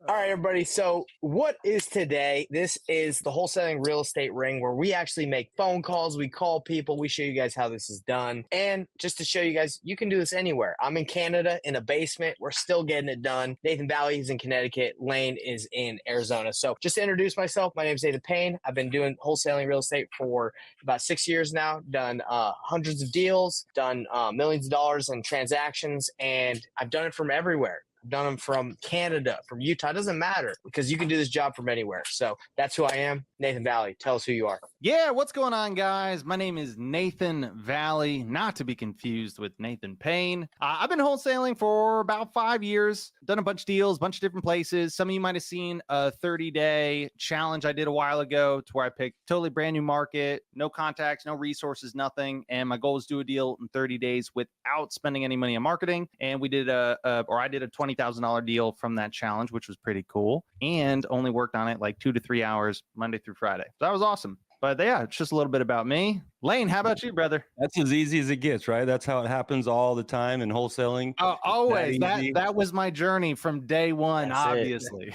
All right, everybody. So, what is today? This is the Wholesaling Real Estate Ring, where we actually make phone calls. We call people. We show you guys how this is done. And just to show you guys, you can do this anywhere. I'm in Canada in a basement. We're still getting it done. Nathan Valley is in Connecticut. Lane is in Arizona. So, just to introduce myself, my name is Nathan Payne. I've been doing wholesaling real estate for about 6 years now, done hundreds of deals, done millions of dollars in transactions, and I've done it from everywhere. I've done them from Canada, from Utah. It doesn't matter because you can do this job from anywhere. So that's who I am. Nathan Valley. Tell us who you are. Yeah, what's going on, guys? My name is Nathan Valley, not to be confused with Nathan Payne. I've been wholesaling for about 5 years, done a bunch of deals, a bunch of different places. Some of you might have seen a 30-day challenge I did a while ago to where I picked totally brand new market, no contacts, no resources, nothing. And my goal was to do a deal in 30 days without spending any money on marketing. And we did I did a $20,000 deal from that challenge, which was pretty cool, and only worked on it like 2 to 3 hours Monday through Friday. So that was awesome. But yeah, it's just a little bit about me. Lane, how about you, brother? That's as easy as it gets, right? That's how it happens all the time in wholesaling. Always. That was my journey from day one, That's obviously.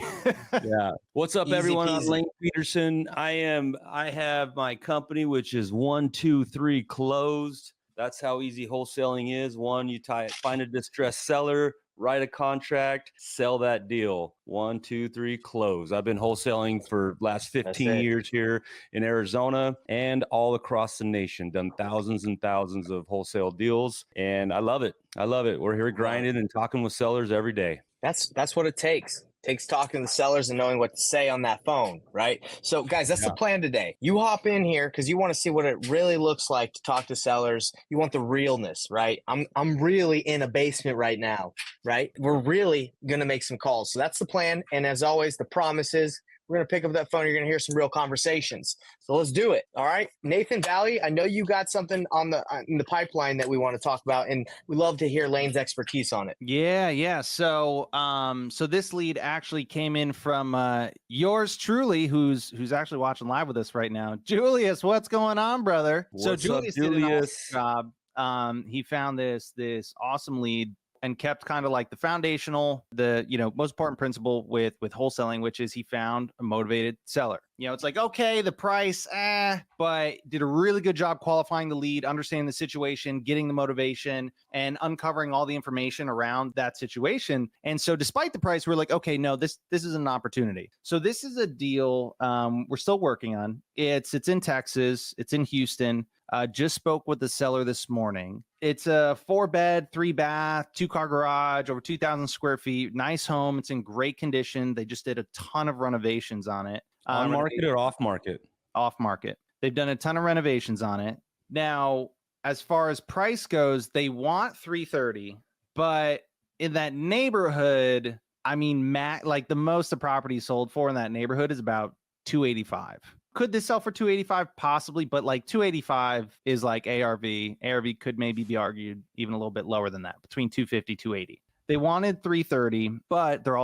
Yeah. What's up, Easy everyone? I'm peasy. Lane Peterson. I have my company, which is 1, 2, 3 closed. That's how easy wholesaling is. One, you find a distressed seller, write a contract, sell that deal. 1, 2, 3 close. I've been wholesaling for last 15 years here in Arizona and all across the nation. Done thousands and thousands of wholesale deals, and I love it. We're here grinding and talking with sellers every day. That's what it takes. It takes talking to the sellers and knowing what to say on that phone, right? So, guys, that's the plan today. You hop in here because you want to see what it really looks like to talk to sellers. You want the realness, right? I'm really in a basement right now, right? We're really gonna make some calls. So that's the plan. And as always, the promise is we're going to pick up that phone. You're going to hear some real conversations. So let's do it. All right. Nathan Valley, I know you got something in the pipeline that we want to talk about, and we love to hear Lane's expertise on it. Yeah. So this lead actually came in from yours truly, who's actually watching live with us right now. Julius, what's going on, brother? What's up, Julius? Did an awesome job. He found this awesome lead and kept kind of like the foundational, most important principle with wholesaling, which is he found a motivated seller. It's like, okay, the price, but did a really good job qualifying the lead, understanding the situation, getting the motivation, and uncovering all the information around that situation. And so despite the price, we're like, okay, no, this is an opportunity. So this is a deal we're still working on. It's in Texas. It's in Houston. Just spoke with the seller this morning. It's a 4-bed, 3-bath, 2-car garage, over 2,000 square feet. Nice home. It's in great condition. They just did a ton of renovations on it. On market or off market? Off market. They've done a ton of renovations on it. Now, as far as price goes, they want 330, but in that neighborhood, I mean, like the most the property sold for in that neighborhood is about 285. Could this sell for 285? Possibly, but like 285 is like ARV. ARV could maybe be argued even a little bit lower than that, between 250, 280. They wanted 330, but they're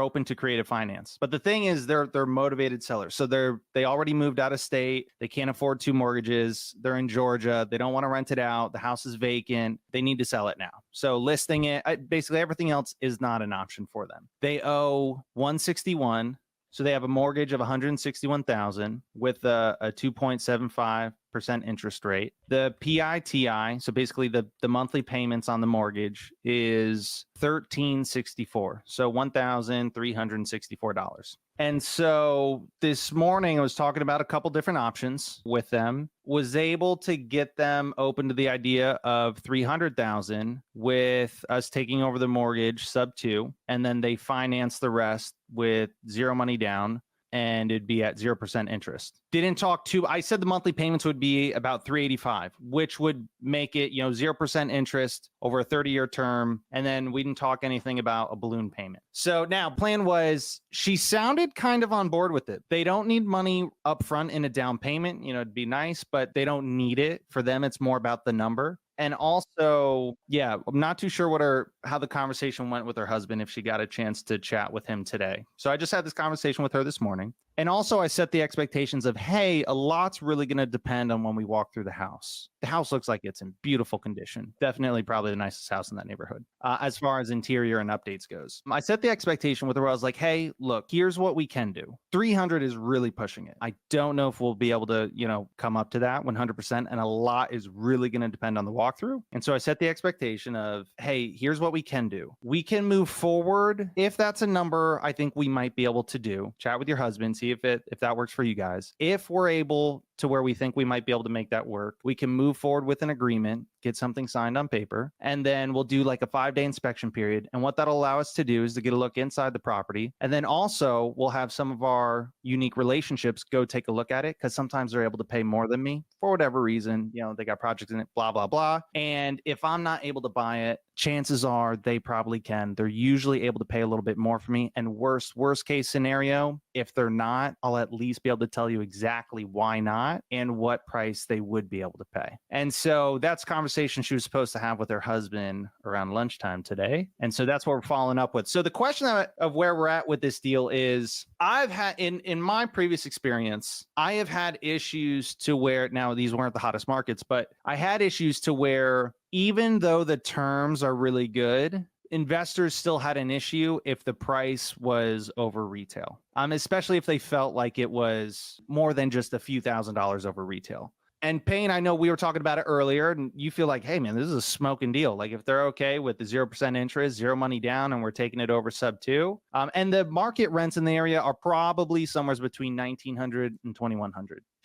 open to creative finance. But the thing is, they're motivated sellers. So they already moved out of state. They can't afford 2 mortgages. They're in Georgia. They don't want to rent it out. The house is vacant. They need to sell it now. So listing it, basically everything else is not an option for them. They owe 161. So they have a mortgage of $161,000 with a 2.75% interest rate. The PITI, so basically the monthly payments on the mortgage, is $1,364. So $1,364. And so this morning I was talking about a couple different options with them, was able to get them open to the idea of $300,000 with us taking over the mortgage sub 2, and then they finance the rest with zero money down, and it'd be at 0% interest. Didn't talk to, I said the monthly payments would be about $385, which would make it, 0% interest over a 30-year term. And then we didn't talk anything about a balloon payment. So now plan was, she sounded kind of on board with it. They don't need money up front in a down payment. It'd be nice, but they don't need it. For them, it's more about the number. And also, yeah, I'm not too sure how the conversation went with her husband, if she got a chance to chat with him today. So I just had this conversation with her this morning. And also I set the expectations of, hey, a lot's really going to depend on when we walk through the house. The house looks like it's in beautiful condition. Definitely probably the nicest house in that neighborhood. As far as interior and updates goes, I set the expectation with her where I was like, hey, look, here's what we can do. 300 is really pushing it. I don't know if we'll be able to, come up to that 100%. And a lot is really going to depend on the walkthrough. And so I set the expectation of, hey, here's what we can do. We can move forward. If that's a number I think we might be able to do, chat with your husband, see if that works for you guys. If we're able to where we think we might be able to make that work, we can move forward with an agreement, get something signed on paper, and then we'll do like a 5-day inspection period. And what that'll allow us to do is to get a look inside the property. And then also we'll have some of our unique relationships go take a look at it, because sometimes they're able to pay more than me for whatever reason. They got projects in it, blah, blah, blah. And if I'm not able to buy it, chances are they probably can. They're usually able to pay a little bit more for me. And worst case scenario, if they're not, I'll at least be able to tell you exactly why not and what price they would be able to pay. And so that's a conversation she was supposed to have with her husband around lunchtime today. And so that's what we're following up with. So the question of where we're at with this deal is, I've had in my previous experience, I have had issues to where, now these weren't the hottest markets, but I had issues to where even though the terms are really good, investors still had an issue if the price was over retail, especially if they felt like it was more than just a few $1,000s over retail. And Payne, I know we were talking about it earlier, and you feel like, hey, man, this is a smoking deal. Like if they're okay with the 0% interest, zero money down, and we're taking it over sub 2. And the market rents in the area are probably somewhere between $1,900 and $2,100,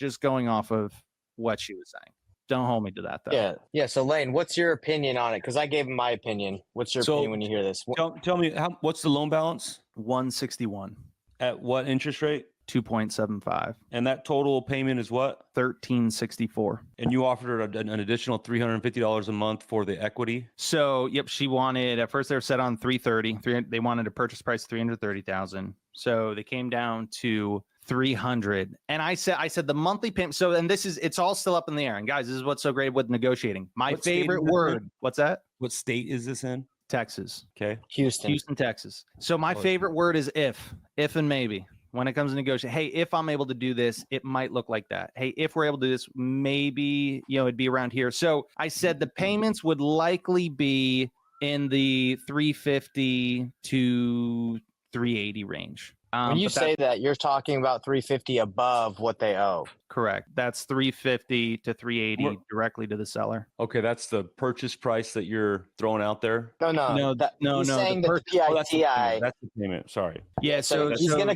just going off of what she was saying. Don't hold me to that, though. Yeah. So Lane, what's your opinion on it? Because I gave him my opinion. What's your opinion when you hear this? Tell me, what's the loan balance? 161. At what interest rate? 2.75. And that total payment is what? 1364. And you offered her an additional $350 a month for the equity? So, yep, she wanted, at first they were set on 330. They wanted a purchase price of 330,000. So they came down to 300. And I said the monthly payment. So, and it's all still up in the air. And guys, this is what's so great with negotiating. My favorite word. What's that? What state is this in? Texas. Okay. Houston, Texas. So my favorite word is if and maybe. When it comes to negotiate, hey, if I'm able to do this, it might look like that. Hey, if we're able to do this, maybe, it'd be around here. So I said the payments would likely be in the 350 to 380 range. When you say that, you're talking about 350 above what they owe. Correct. That's 350 to 380 directly to the seller. Okay, that's the purchase price that you're throwing out there. No. He's saying the PITI. That's the payment. Sorry. Yeah. So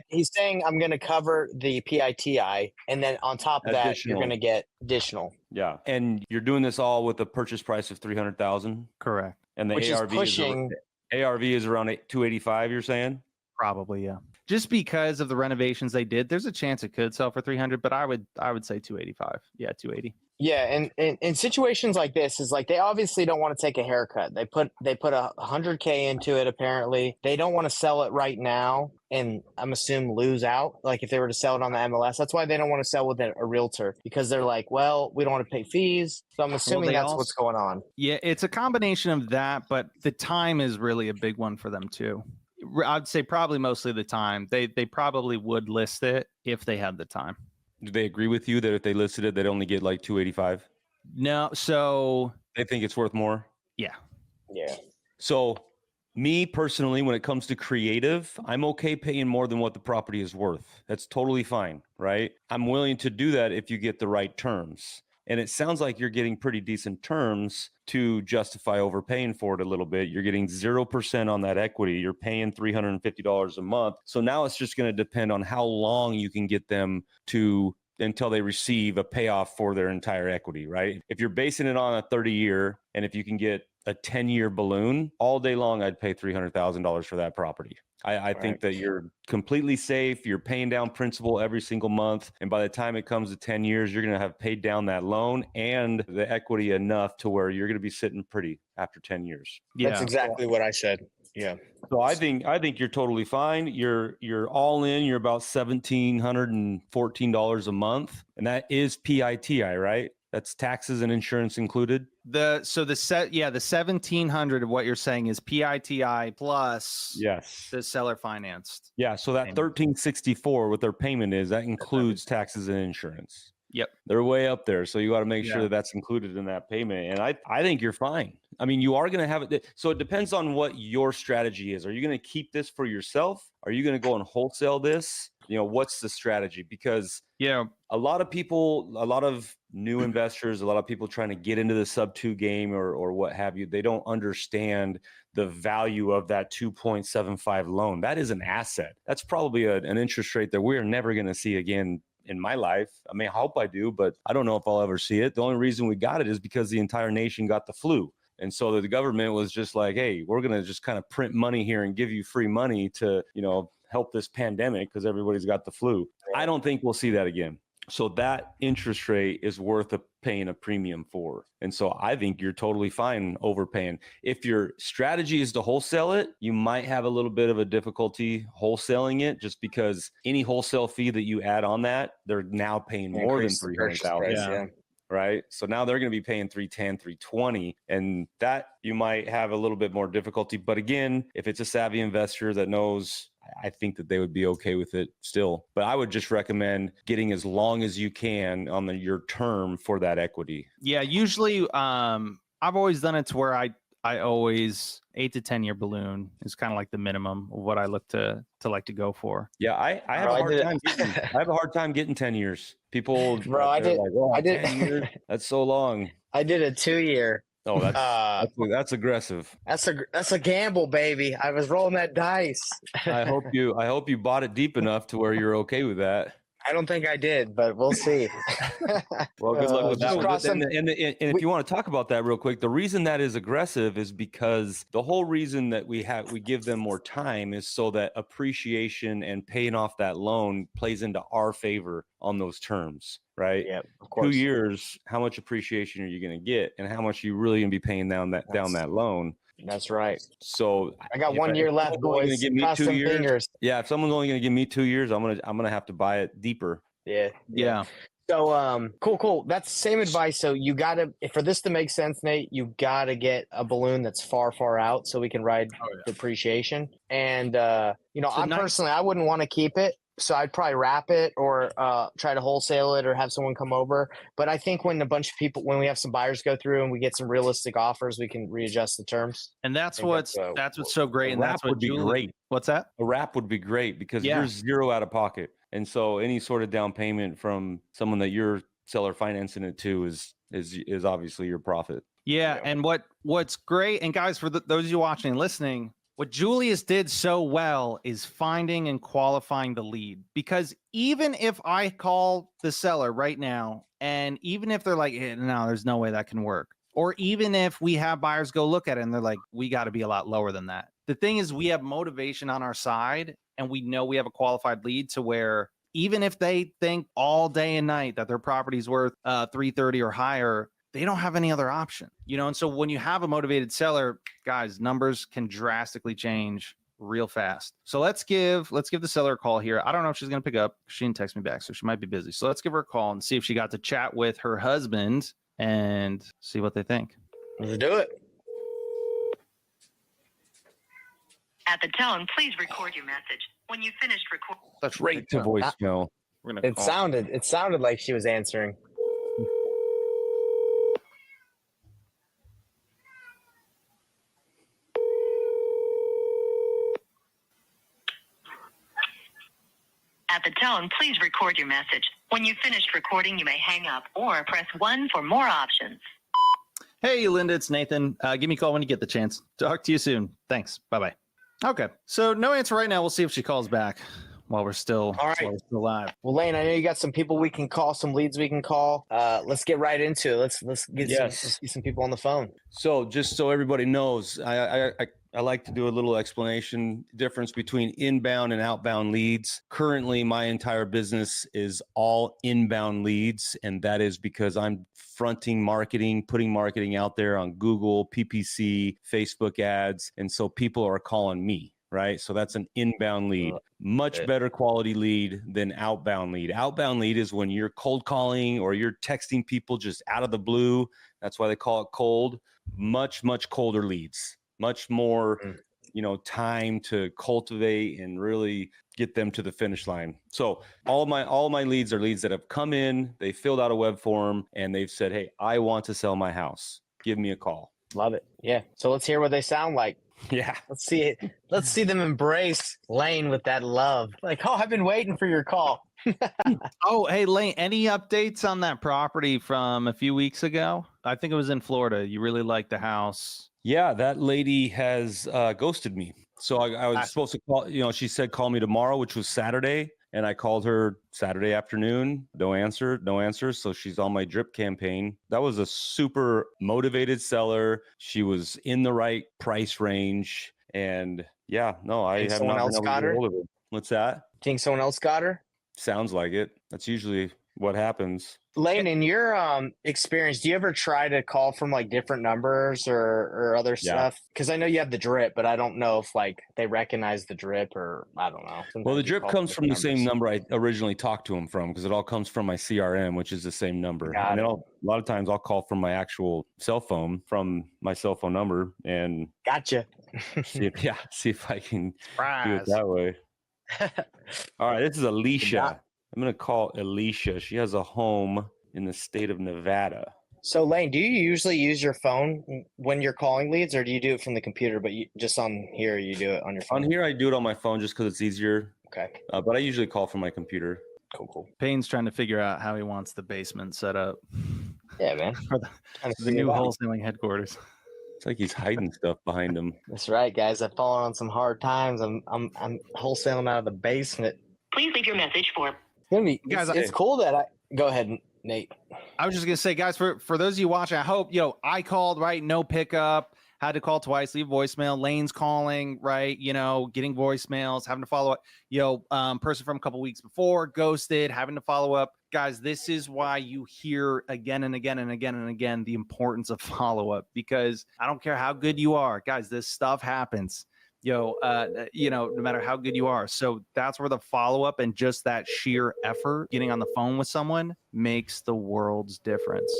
he's saying I'm gonna cover the PITI, and then on top of that, you're gonna get additional. Yeah, and you're doing this all with a purchase price of 300,000. Correct. And the ARV is around 285. You're saying? Probably, yeah. Just because of the renovations they did, there's a chance it could sell for 300, but I would say 285. Yeah, 280. Yeah, and in situations like this, is like they obviously don't want to take a haircut. They put $100K into it. Apparently, they don't want to sell it right now, and I'm assuming lose out. Like if they were to sell it on the MLS, that's why they don't want to sell with a realtor, because they're like, well, we don't want to pay fees. So I'm assuming that's what's going on. Yeah, it's a combination of that, but the time is really a big one for them too. I'd say probably mostly the time. They probably would list it if they had the time. Do they agree with you that if they listed it, they'd only get like 285? No. So they think it's worth more? Yeah. So me personally, when it comes to creative, I'm okay paying more than what the property is worth. That's totally fine, right? I'm willing to do that if you get the right terms. And it sounds like you're getting pretty decent terms to justify overpaying for it a little bit. You're getting 0% on that equity. You're paying $350 a month. So now it's just going to depend on how long you can get them to until they receive a payoff for their entire equity, right? If you're basing it on a 30-year, and if you can get a 10-year balloon, all day long, I'd pay $300,000 for that property. I think that you're completely safe. You're paying down principal every single month. And by the time it comes to 10 years, you're going to have paid down that loan and the equity enough to where you're going to be sitting pretty after 10 years. Yeah. That's exactly what I said. Yeah. So I think you're totally fine. You're all in. You're about $1,714 a month. And that is PITI, right? That's taxes and insurance included. The 1,700 of what you're saying is PITI plus Yes. the seller financed. Yeah. So that payment. 1364, what their payment is, that includes taxes and insurance. Yep. They're way up there. So you got to make sure Yeah. that that's included in that payment. And I think you're fine. I mean, you are going to have it. So it depends on what your strategy is. Are you going to keep this for yourself? Are you going to go and wholesale this? You know, what's the strategy? Because a lot of people, a lot of new investors, a lot of people trying to get into the sub 2 game or what have you, they don't understand the value of that 2.75 loan. That is an asset. That's probably an interest rate that we're never going to see again in my life. I mean, I hope I do, but I don't know if I'll ever see it. The only reason we got it is because the entire nation got the flu. And so the government was just like, hey, we're going to just kind of print money here and give you free money to, you know, help this pandemic because everybody's got the flu. I don't think we'll see that again. So that interest rate is worth paying a premium for. And so I think you're totally fine overpaying. If your strategy is to wholesale it, you might have a little bit of a difficulty wholesaling it just because any wholesale fee that you add on that, they're now paying more than $300. Yeah. Right. So now they're going to be paying $310, $320, and that you might have a little bit more difficulty. But again, if it's a savvy investor that knows, I think that they would be okay with it still. But I would just recommend getting as long as you can on your term for that equity. Yeah. Usually, I've always done it to where I always 8 to 10 year balloon is kind of like the minimum of what I look to go for. Yeah, I have a hard time. I have a hard time getting 10 years. People, Bro, I did. like, oh, I did. 10 years? That's so long. I did a 2-year. Oh, that's aggressive. That's a gamble, baby. I was rolling that dice. I hope you bought it deep enough to where you're okay with that. I don't think I did, but we'll see. Well, good luck with that one. And if you want to talk about that real quick, the reason that is aggressive is because the whole reason that we give them more time is so that appreciation and paying off that loan plays into our favor on those terms, right? Yeah, of course. 2 years, how much appreciation are you going to get, and how much are you really going to be paying down that loan? That's right. So I got 1 year left, boys. Cross some 2 years. Fingers. Yeah, if someone's only going to give me 2 years, I'm gonna have to buy it deeper. Yeah. So cool. That's the same advice. So you gotta, for this to make sense, Nate, you gotta get a balloon that's far out so we can ride depreciation. And personally, I wouldn't want to keep it. So I'd probably wrap it or try to wholesale it or have someone come over. But I think when when we have some buyers go through and we get some realistic offers, we can readjust the terms. And that's what's so great. And that's what would be great. What's that? A wrap would be great because you're zero out of pocket. And so any sort of down payment from someone that you're seller financing it to is obviously your profit. Yeah. And what's great, and guys, for those of you watching and listening, what Julius did so well is finding and qualifying the lead. Because even if I call the seller right now, and even if they're like, no, there's no way that can work. Or even if we have buyers go look at it and they're like, we got to be a lot lower than that. The thing is, we have motivation on our side and we know we have a qualified lead to where even if they think all day and night that their property's worth 330 or higher, they don't have any other option, And so when you have a motivated seller, guys, numbers can drastically change real fast. So let's give the seller a call here. I don't know if she's going to pick up. She didn't text me back, so she might be busy. So let's give her a call and see if she got to chat with her husband and see what they think. Let's do it. At the tone, please record your message. When you finished recording, that's right to voicemail. It sounded like she was answering. At the tone, please record your message. When you've finished recording, you may hang up or press 1 for more options. Hey, Linda, it's Nathan. Give me a call when you get the chance. Talk to you soon. Thanks. Bye-bye. Okay. So no answer right now. We'll see if she calls back while we're still live. Well, Lane, I know you got some people we can call, some leads we can call. Let's get right into it. Let's get some people on the phone. So just so everybody knows, I like to do a little explanation difference between inbound and outbound leads. Currently, my entire business is all inbound leads, and that is because I'm fronting marketing, putting marketing out there on Google, PPC, Facebook ads, and so people are calling me. right? So that's an inbound lead. Much better quality lead than outbound lead. Outbound lead is when you're cold calling or you're texting people just out of the blue. That's why they call it cold. Much, much colder leads. Much more, time to cultivate and really get them to the finish line. So all my leads are leads that have come in, they filled out a web form, and they've said, hey, I want to sell my house. Give me a call. Love it. Yeah. So let's hear what they sound like. Yeah. Let's see it. Let's see them embrace Lane with that love. Like, oh, I've been waiting for your call. Oh, hey, Lane, any updates on that property from a few weeks ago? I think it was in Florida. You really liked the house. Yeah, that lady has ghosted me. So I was supposed to call, she said, call me tomorrow, which was Saturday. And I called her Saturday afternoon. No answer. So she's on my drip campaign. That was a super motivated seller. She was in the right price range. And yeah, no, I have not been able to get hold of her. What's that? Think someone else got her? Sounds like it. That's usually what happens. Lane, in your experience, do you ever try to call from like different numbers or other stuff? Because I know you have the drip, but I don't know if like they recognize the drip or I don't know. Well, the drip comes from the same number I originally talked to him from because it all comes from my CRM, which is the same number. And a lot of times I'll call from my actual cell phone from my cell phone number and gotcha. see if I can do it that way. All right, this is Alicia. I'm going to call Alicia. She has a home in the state of Nevada. So, Lane, do you usually use your phone when you're calling leads, or do you do it from the computer, but just on here you do it on your phone? On here, I do it on my phone just because it's easier. Okay. But I usually call from my computer. Cool. Payne's trying to figure out how he wants the basement set up. Yeah, man. For the new wholesaling headquarters. It's like he's hiding stuff behind him. That's right, guys. I've fallen on some hard times. I'm wholesaling out of the basement. Please leave your message for... It's cool that I go ahead, Nate. I was just gonna say, guys, for those of you watching, I hope I called, right? No pickup, had to call twice, leave voicemail. Lane's calling, right? Getting voicemails, having to follow up. Person from a couple weeks before ghosted, having to follow up. Guys, this is why you hear again and again and again and again the importance of follow up, because I don't care how good you are, guys, this stuff happens. No matter how good you are. So that's where the follow-up and just that sheer effort, getting on the phone with someone, makes the world's difference.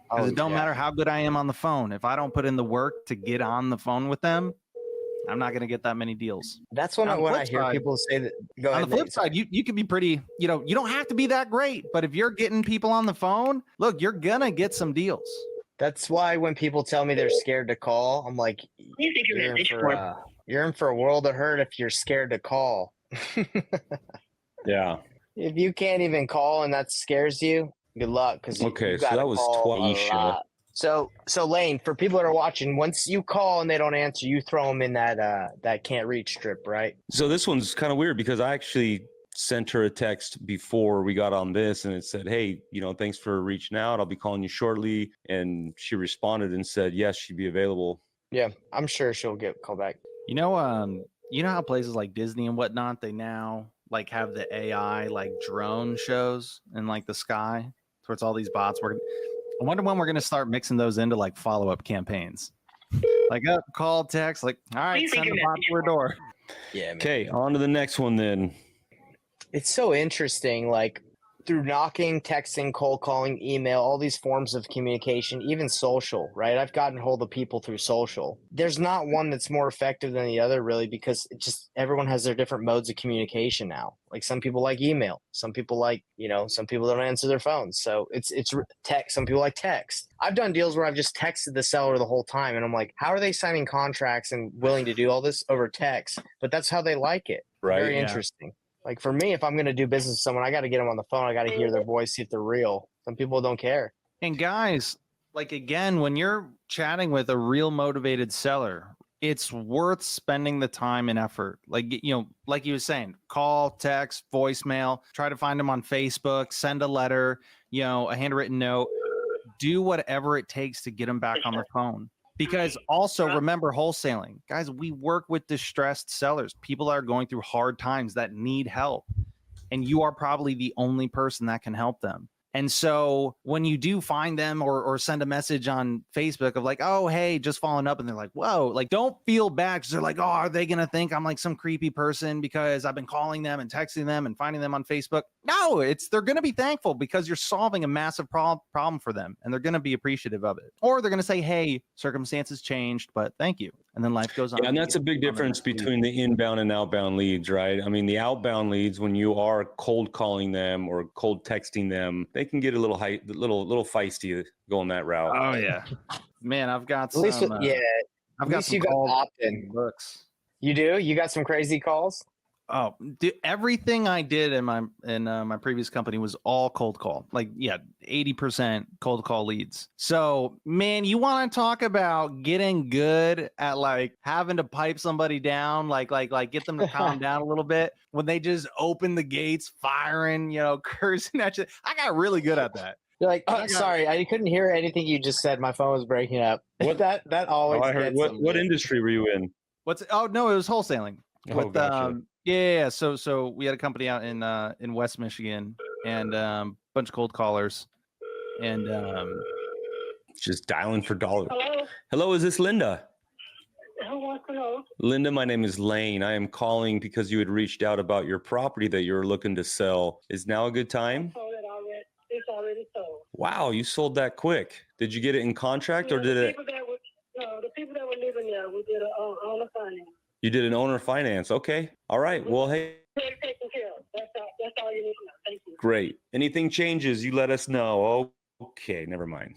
Because it don't matter how good I am on the phone. If I don't put in the work to get on the phone with them, I'm not going to get that many deals. That's when I hear people say that. Go ahead, on the flip side, you can be pretty, you don't have to be that great. But if you're getting people on the phone, look, you're going to get some deals. That's why when people tell me they're scared to call, I'm like, you're in for a world of hurt if you're scared to call. Yeah. If you can't even call and that scares you, good luck. Okay, so that was Twaisha. So Lane, for people that are watching, once you call and they don't answer, you throw them in that can't reach strip, right? So this one's kind of weird because I actually sent her a text before we got on this and it said, hey, thanks for reaching out. I'll be calling you shortly. And she responded and said, yes, she'd be available. Yeah, I'm sure she'll get called back. You know how places like Disney and whatnot, they now like have the AI like drone shows in like the sky where it's all these bots. I wonder when we're going to start mixing those into like follow-up campaigns. Like call, text, like, all right, send a bot to your door. Yeah. Man. Okay, on to the next one then. It's so interesting, like through knocking, texting, cold calling, email, all these forms of communication, even social, right? I've gotten hold of people through social. There's not one that's more effective than the other, really, because it just everyone has their different modes of communication now. Like some people like email, some people like, some people don't answer their phones. So it's text. Some people like text. I've done deals where I've just texted the seller the whole time, and I'm like, how are they signing contracts and willing to do all this over text? But that's how they like it. Right. Very interesting. Like for me, if I'm going to do business with someone, I got to get them on the phone. I got to hear their voice, see if they're real. Some people don't care. And guys, like again, when you're chatting with a real motivated seller, it's worth spending the time and effort. Like, like you were saying, call, text, voicemail, try to find them on Facebook, send a letter, a handwritten note, do whatever it takes to get them back on the phone. Because also remember wholesaling, guys, we work with distressed sellers, people that are going through hard times that need help. And you are probably the only person that can help them. And so when you do find them or send a message on Facebook of like, oh, hey, just following up, and they're like, whoa, like, don't feel bad because they're like, oh, are they going to think I'm like some creepy person because I've been calling them and texting them and finding them on Facebook? No, they're going to be thankful because you're solving a massive problem for them, and they're going to be appreciative of it. Or they're going to say, hey, circumstances changed, but thank you. And then life goes on. Yeah, and that's a big difference between the inbound and outbound leads, right? I mean, the outbound leads, when you are cold calling them or cold texting them, they can get a little feisty going that route. Oh yeah, man, I've got At some. least, yeah. I've At got least some you got calls opt-in. books. You do? You got some crazy calls? Oh, everything I did in my previous company was all cold call. Like, yeah, 80% cold call leads. So, man, you want to talk about getting good at like having to pipe somebody down, like get them to calm down a little bit when they just open the gates, firing, cursing at you. I got really good at that. You're like, oh, sorry, I couldn't hear anything you just said. My phone was breaking up. What that always I heard. gets What industry were you in? Oh no, it was wholesaling. Oh, gotcha. Yeah. So we had a company out in West Michigan and bunch of cold callers, and just dialing for dollars. Hello? Hello, is this Linda? Who wants to know? Linda, my name is Lane. I am calling because you had reached out about your property that you're looking to sell. Is now a good time? I sold it already. It's already sold. Wow, you sold that quick. Did you get it in contract or did it? The people that were living there, we did an owner finance. You did an owner finance. Okay. All right. Well, hey. Taken care of. That's all you need to know. Thank you. Great. Anything changes, you let us know. Oh, okay. Never mind.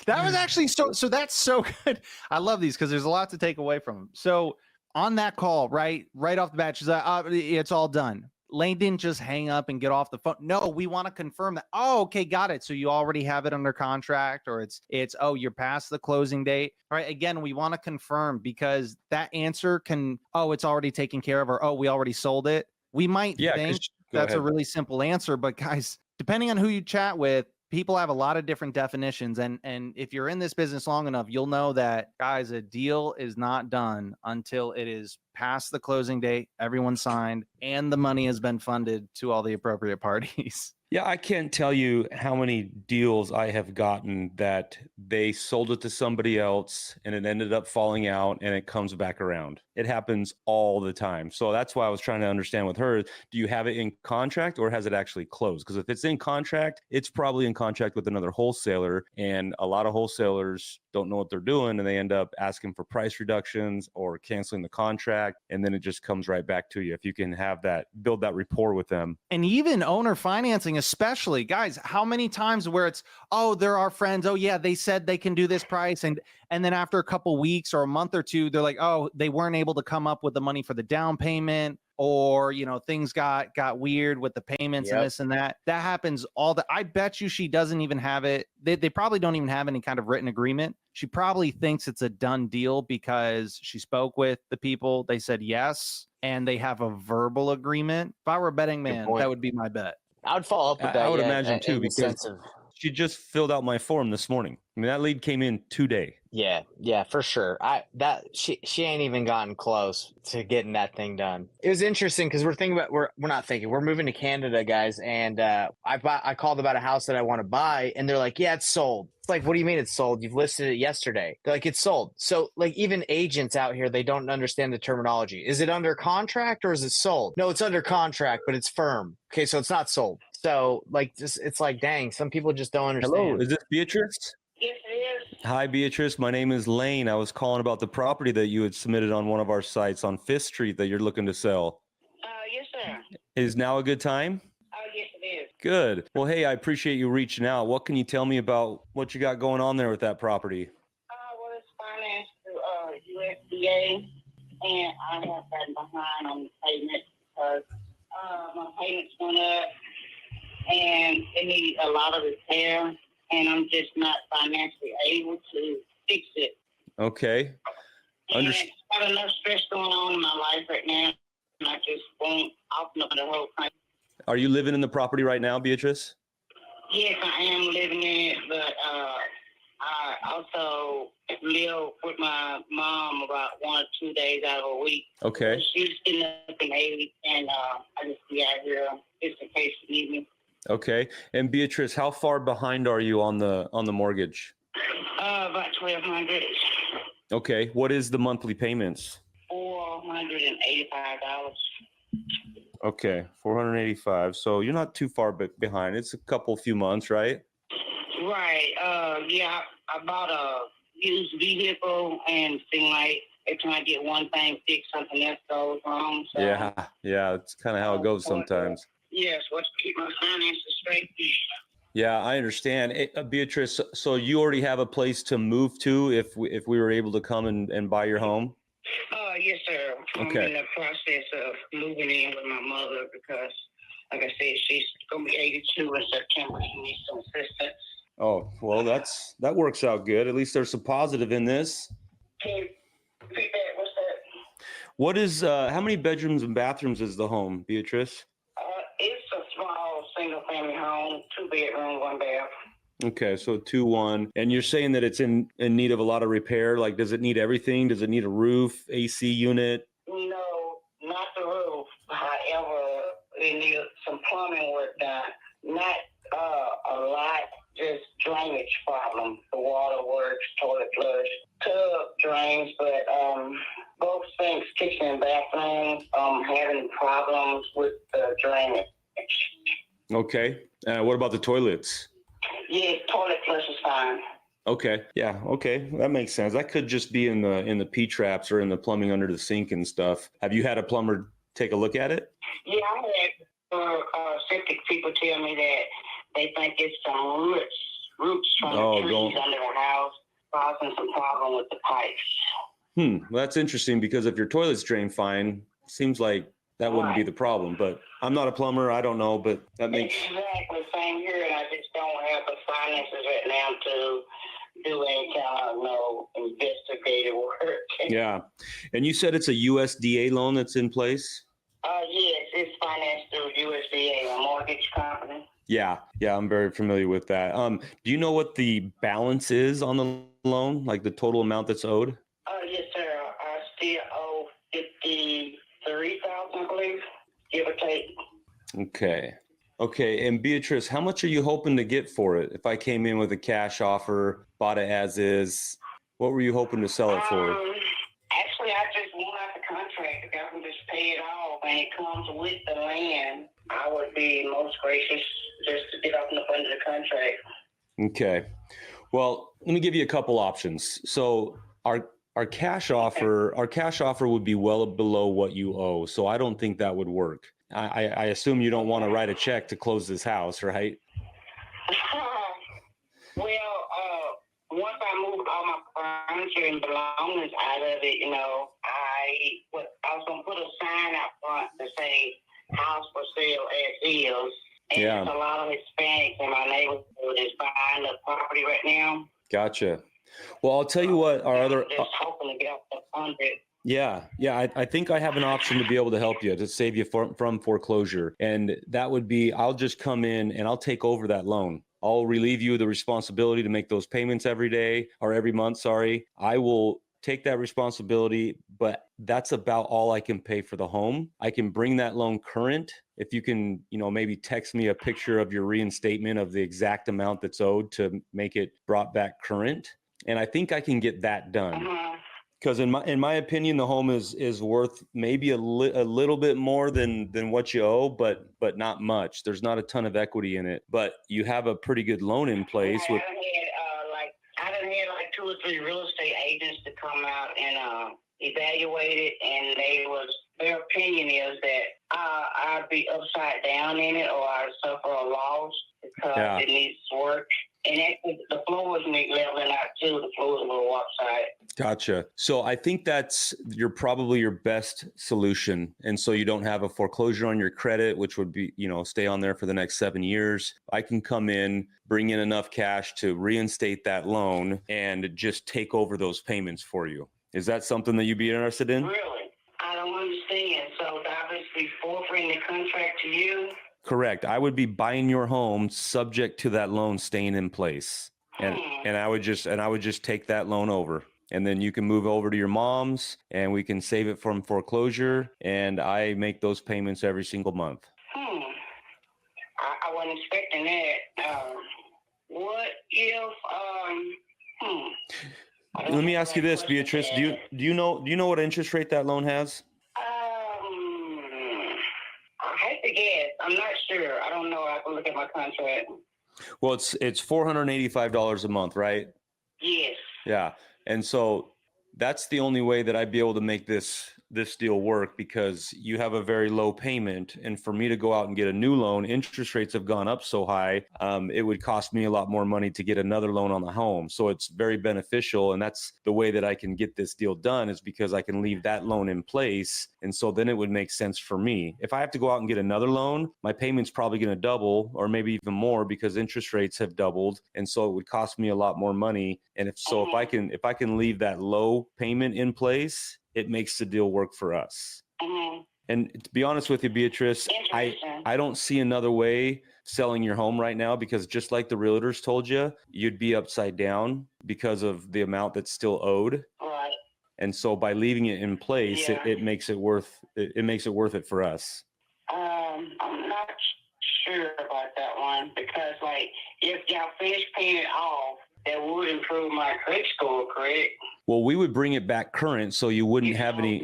That was actually so that's so good. I love these because there's a lot to take away from them. So on that call, right off the bat, she's like, it's all done. Lane didn't just hang up and get off the phone. No, we want to confirm that. Oh, okay, got it. So you already have it under contract, or it's you're past the closing date. All right. Again, we want to confirm because that answer can, it's already taken care of, or we already sold it. We might think that's a really simple answer, but guys, depending on who you chat with, people have a lot of different definitions. And if you're in this business long enough, you'll know that, guys, a deal is not done until it is past the closing date, everyone signed, and the money has been funded to all the appropriate parties. Yeah, I can't tell you how many deals I have gotten that they sold it to somebody else and it ended up falling out and it comes back around. It happens all the time. So that's why I was trying to understand with her, do you have it in contract or has it actually closed? Because if it's in contract, it's probably in contract with another wholesaler, and a lot of wholesalers don't know what they're doing and they end up asking for price reductions or canceling the contract, and then it just comes right back to you. If you can have that, build that rapport with them. And even owner financing, especially, guys, how many times where it's, they're our friends, yeah, they said they can do this price, and then after a couple weeks or a month or two, they're like, they weren't able to come up with the money for the down payment, or things got weird with the payments. Yep. And this and that happens I bet you she doesn't even have it. They probably don't even have any kind of written agreement. She probably thinks it's a done deal because she spoke with the people, they said yes, and they have a verbal agreement. If I were a betting man, that would be my bet. I would follow up with that. I would imagine too, because she just filled out my form this morning. I mean, that lead came in today. Yeah, for sure. She ain't even gotten close to getting that thing done. It was interesting because we're moving to Canada, guys, and I called about a house that I want to buy, and they're like, yeah, it's sold. It's like, what do you mean it's sold? You've listed it yesterday. They're like, it's sold. So like, even agents out here, they don't understand the terminology. Is it under contract or is it sold? No, it's under contract, but it's firm. Okay, so it's not sold. So like, it's like, dang, some people just don't understand. Hello, is this Beatrice? Yes, it is. Hi, Beatrice. My name is Lane. I was calling about the property that you had submitted on one of our sites on 5th Street that you're looking to sell. Yes, sir. Is now a good time? Yes, it is. Good. Well, hey, I appreciate you reaching out. What can you tell me about what you got going on there with that property? Well, it's financed through USDA, and I have gotten behind on the payment because my payments went up, and it needs a lot of repair, and I'm just not financially able to fix it. Okay. And I've got enough stress going on in my life right now, and I just won't open up the whole thing. Are you living in the property right now, Beatrice? Yes, I am living in it, but I also live with my mom about 1 or 2 days out of a week. Okay. So she's getting up in age, and I just be out here just in case she needs me. Okay. And Beatrice, how far behind are you on the mortgage? About 1,200. Okay. What is the monthly payments? $485. Okay, 485. So you're not too far behind. It's a few months, right? Right. Yeah, I bought a used vehicle and seemed like every time I get one thing fixed, something else goes wrong. So, Yeah. It's kind of how it goes sometimes. yes, what's to keep my finances straight? Yeah, I understand. Beatrice, so you already have a place to move to if we were able to come and buy your home? Yes, sir. Okay. I'm in the process of moving in with my mother because, like I said, she's going to be 82 in September. She needs some assistance. Oh, well, that works out good. At least there's some positive in this. Can you repeat that? What's that? What is, how many bedrooms and bathrooms is the home, Beatrice? It's a small single-family home, 2 bedroom, 1 bath. Okay, so 2-1. And you're saying that it's in need of a lot of repair? Like, does it need everything? Does it need a roof, AC unit? No, not the roof. However, it needs some plumbing work done. Not a lot, just drainage problem. The water works, toilet flush, tub drains, but both sinks, kitchen and bathroom, having problems with the drainage. Okay. What about the toilets? Yes, toilet flush is fine. Okay. Yeah. Okay. That makes sense. That could just be in the P traps or in the plumbing under the sink and stuff. Have you had a plumber take a look at it? Yeah, I had septic people tell me that they think it's some roots from the trees under the house causing some problem with the pipes. Well, that's interesting because if your toilets drain fine, seems like that wouldn't be the problem. But I'm not a plumber. I don't know, but that makes exactly same here, and I just don't have the finances right now to do any kind of investigative work. Yeah, and you said it's a USDA loan that's in place. Yes, it's financed through USDA, a mortgage company. Yeah, I'm very familiar with that. Do you know what the balance is on the loan, like the total amount that's owed? Yes, sir. I still owe $53,000, I believe, give or take. Okay. And Beatrice, how much are you hoping to get for it? If I came in with a cash offer, bought it as is, what were you hoping to sell it for? Actually, I just want out the contract. If I can just pay it off and it comes with the land, I would be most gracious just to get up and up under the contract. Okay. Well, let me give you a couple options. So our cash offer would be well below what you owe. So I don't think that would work. I assume you don't want to write a check to close this house, right? Well, once I moved all my furniture and belongings out of it, I was going to put a sign out front to say house for sale as is. And there's a lot of Hispanics in my neighborhood is buying the property right now. Gotcha. Well, I'll tell you what, our other... Just hoping to get up to 100. Yeah. I think I have an option to be able to help you, to save you from foreclosure. And that would be, I'll just come in and I'll take over that loan. I'll relieve you of the responsibility to make those payments every day or every month. Sorry. I will take that responsibility, but that's about all I can pay for the home. I can bring that loan current. If you can, maybe text me a picture of your reinstatement of the exact amount that's owed to make it brought back current. And I think I can get that done. Because in my opinion, the home is worth maybe a little bit more than what you owe, but not much. There's not a ton of equity in it, but you have a pretty good loan in place. I done had like 2 or 3 real estate agents to come out and evaluate it, and their opinion is that I'd be upside down in it, or I'd suffer a loss because it needs work. And actually, the floors need leveling out too. The floors a little lopsided. Gotcha. So I think that's probably your best solution. And so you don't have a foreclosure on your credit, which would be, stay on there for the next 7 years. I can come in, bring in enough cash to reinstate that loan and just take over those payments for you. Is that something that you'd be interested in? Really? I don't understand. So obviously forfeiting the contract to you? Correct. I would be buying your home subject to that loan staying in place. And I would just take that loan over. And then you can move over to your mom's and we can save it from foreclosure. And I make those payments every single month. I wasn't expecting that. What if Let me ask you this, Beatrice. Do you know what interest rate that loan has? I hate to guess. I'm not sure. I don't know. I can look at my contract. Well, it's $485 a month, right? Yes. Yeah. And so that's the only way that I'd be able to make this deal work, because you have a very low payment. And for me to go out and get a new loan, interest rates have gone up so high, it would cost me a lot more money to get another loan on the home. So it's very beneficial. And that's the way that I can get this deal done, is because I can leave that loan in place. And so then it would make sense for me. If I have to go out and get another loan, my payment's probably going to double, or maybe even more, because interest rates have doubled. And so it would cost me a lot more money. And if I can leave that low payment in place, it makes the deal work for us. Mm-hmm. And to be honest with you, Beatrice, I don't see another way selling your home right now, because just like the realtors told you, you'd be upside down because of the amount that's still owed. Right. And so by leaving it in place, it makes it worth it for us. I'm not sure about that one, because like if y'all finish paying it off, that would improve my credit score, correct? Well, we would bring it back current, so you wouldn't have any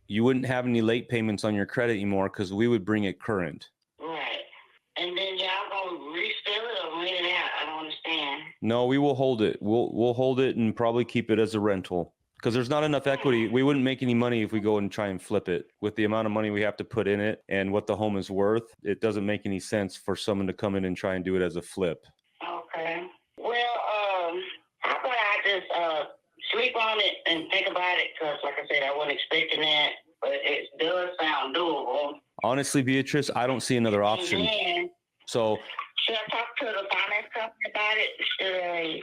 you wouldn't have any late payments on your credit anymore, because we would bring it current. Right. And then y'all gonna resell it or rent it out? I don't understand. No, we will hold it. We'll hold it and probably keep it as a rental, because there's not enough equity. We wouldn't make any money if we go and try and flip it. With the amount of money we have to put in it and what the home is worth, it doesn't make any sense for someone to come in and try and do it as a flip. Okay. Well, how about I just sleep on it and think about it? Because, like I said, I wasn't expecting that, but it does sound doable. Honestly, Beatrice, I don't see another option. Then, So, should I talk to the finance company about it? Should I?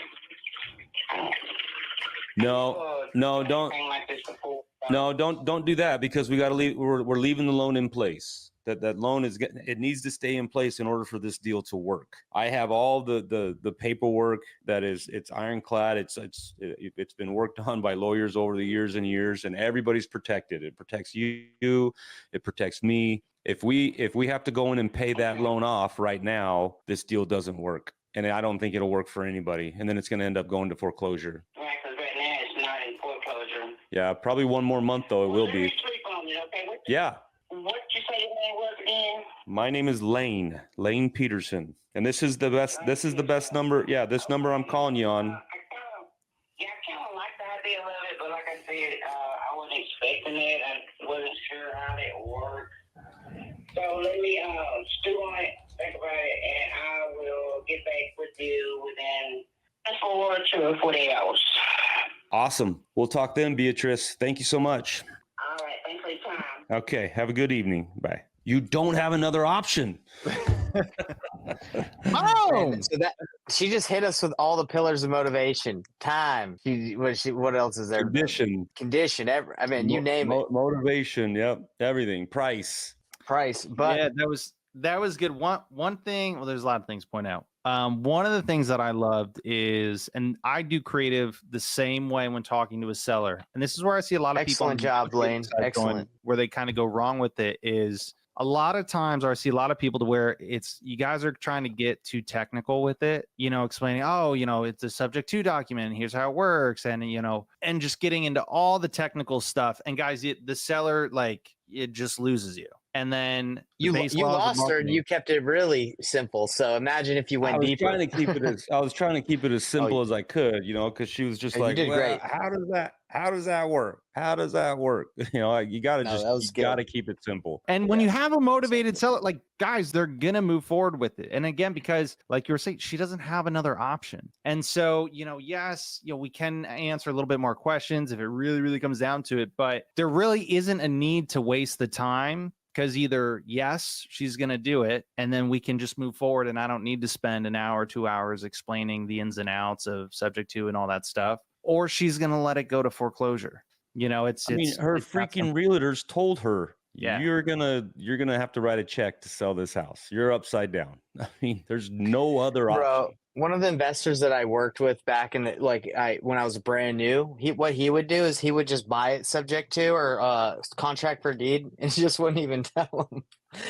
Don't do that, because we got to leave. We're leaving the loan in place. That loan it needs to stay in place in order for this deal to work. I have all the paperwork it's ironclad. It's been worked on by lawyers over the years and years, and everybody's protected. It protects you. It protects me. If we have to go in and pay that loan off right now, this deal doesn't work. And I don't think it'll work for anybody. And then it's going to end up going to foreclosure. Right, because right now it's not in foreclosure. Yeah, probably one more month, though, it will be. Let me sleep on it, okay? Yeah. What you say your name was again? My name is Lane Peterson. And this is the best number. Yeah, this number I'm calling you on. I kind of like the idea of it, but like I said, I wasn't expecting it. I wasn't sure how that worked. So let me stew on it, think about it, and I will get back with you within 4 to 48 hours. Awesome. We'll talk then, Beatrice. Thank you so much. All right. Thanks for your time. Okay. Have a good evening. Bye. You don't have another option. Oh, so that she just hit us with all the pillars of motivation. Time. What else is there? Condition. You name it. Motivation. Yep. Everything. Price. But yeah, that was good. One thing. Well, there's a lot of things to point out. One of the things that I loved is, and I do creative the same way when talking to a seller, and this is where I see a lot of excellent people. Excellent job, Lane. Excellent. Where they kind of go wrong with it is a lot of times, or I see a lot of people to where it's you guys are trying to get too technical with it, explaining, it's a subject to document, and here's how it works, and and just getting into all the technical stuff. And guys, the seller, it just loses you. And then you lost her and you kept it really simple. So imagine if you went deeper. I was trying to keep it as simple as I could, because she was just like, great. How does that work? How does that work? You got to keep it simple. And when you have a motivated seller, guys, they're going to move forward with it. And again, because like you were saying, she doesn't have another option. And so, yes, we can answer a little bit more questions if it really, really comes down to it, but there really isn't a need to waste the time. Because either, yes, she's going to do it, and then we can just move forward, and I don't need to spend an hour, 2 hours explaining the ins and outs of subject to and all that stuff, or she's going to let it go to foreclosure. Her freaking realtors told her, Yeah. you're gonna have to write a check to sell this house. You're upside down. I mean, there's no other Bro, option. one of the investors that I worked with back in the, when I was brand new, what he would do is he would just buy it subject to or contract for deed and just wouldn't even tell him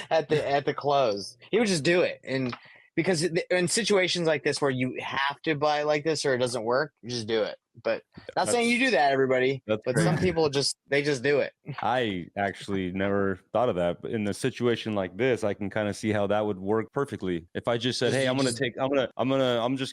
at the close. He would just do it. And because in situations like this where you have to buy like this or it doesn't work, you just do it. But not saying you do that, everybody, That's but crazy. some people just do it. I actually never thought of that, but in a situation like this, I can kind of see how that would work perfectly. If I just said, "Hey, I'm just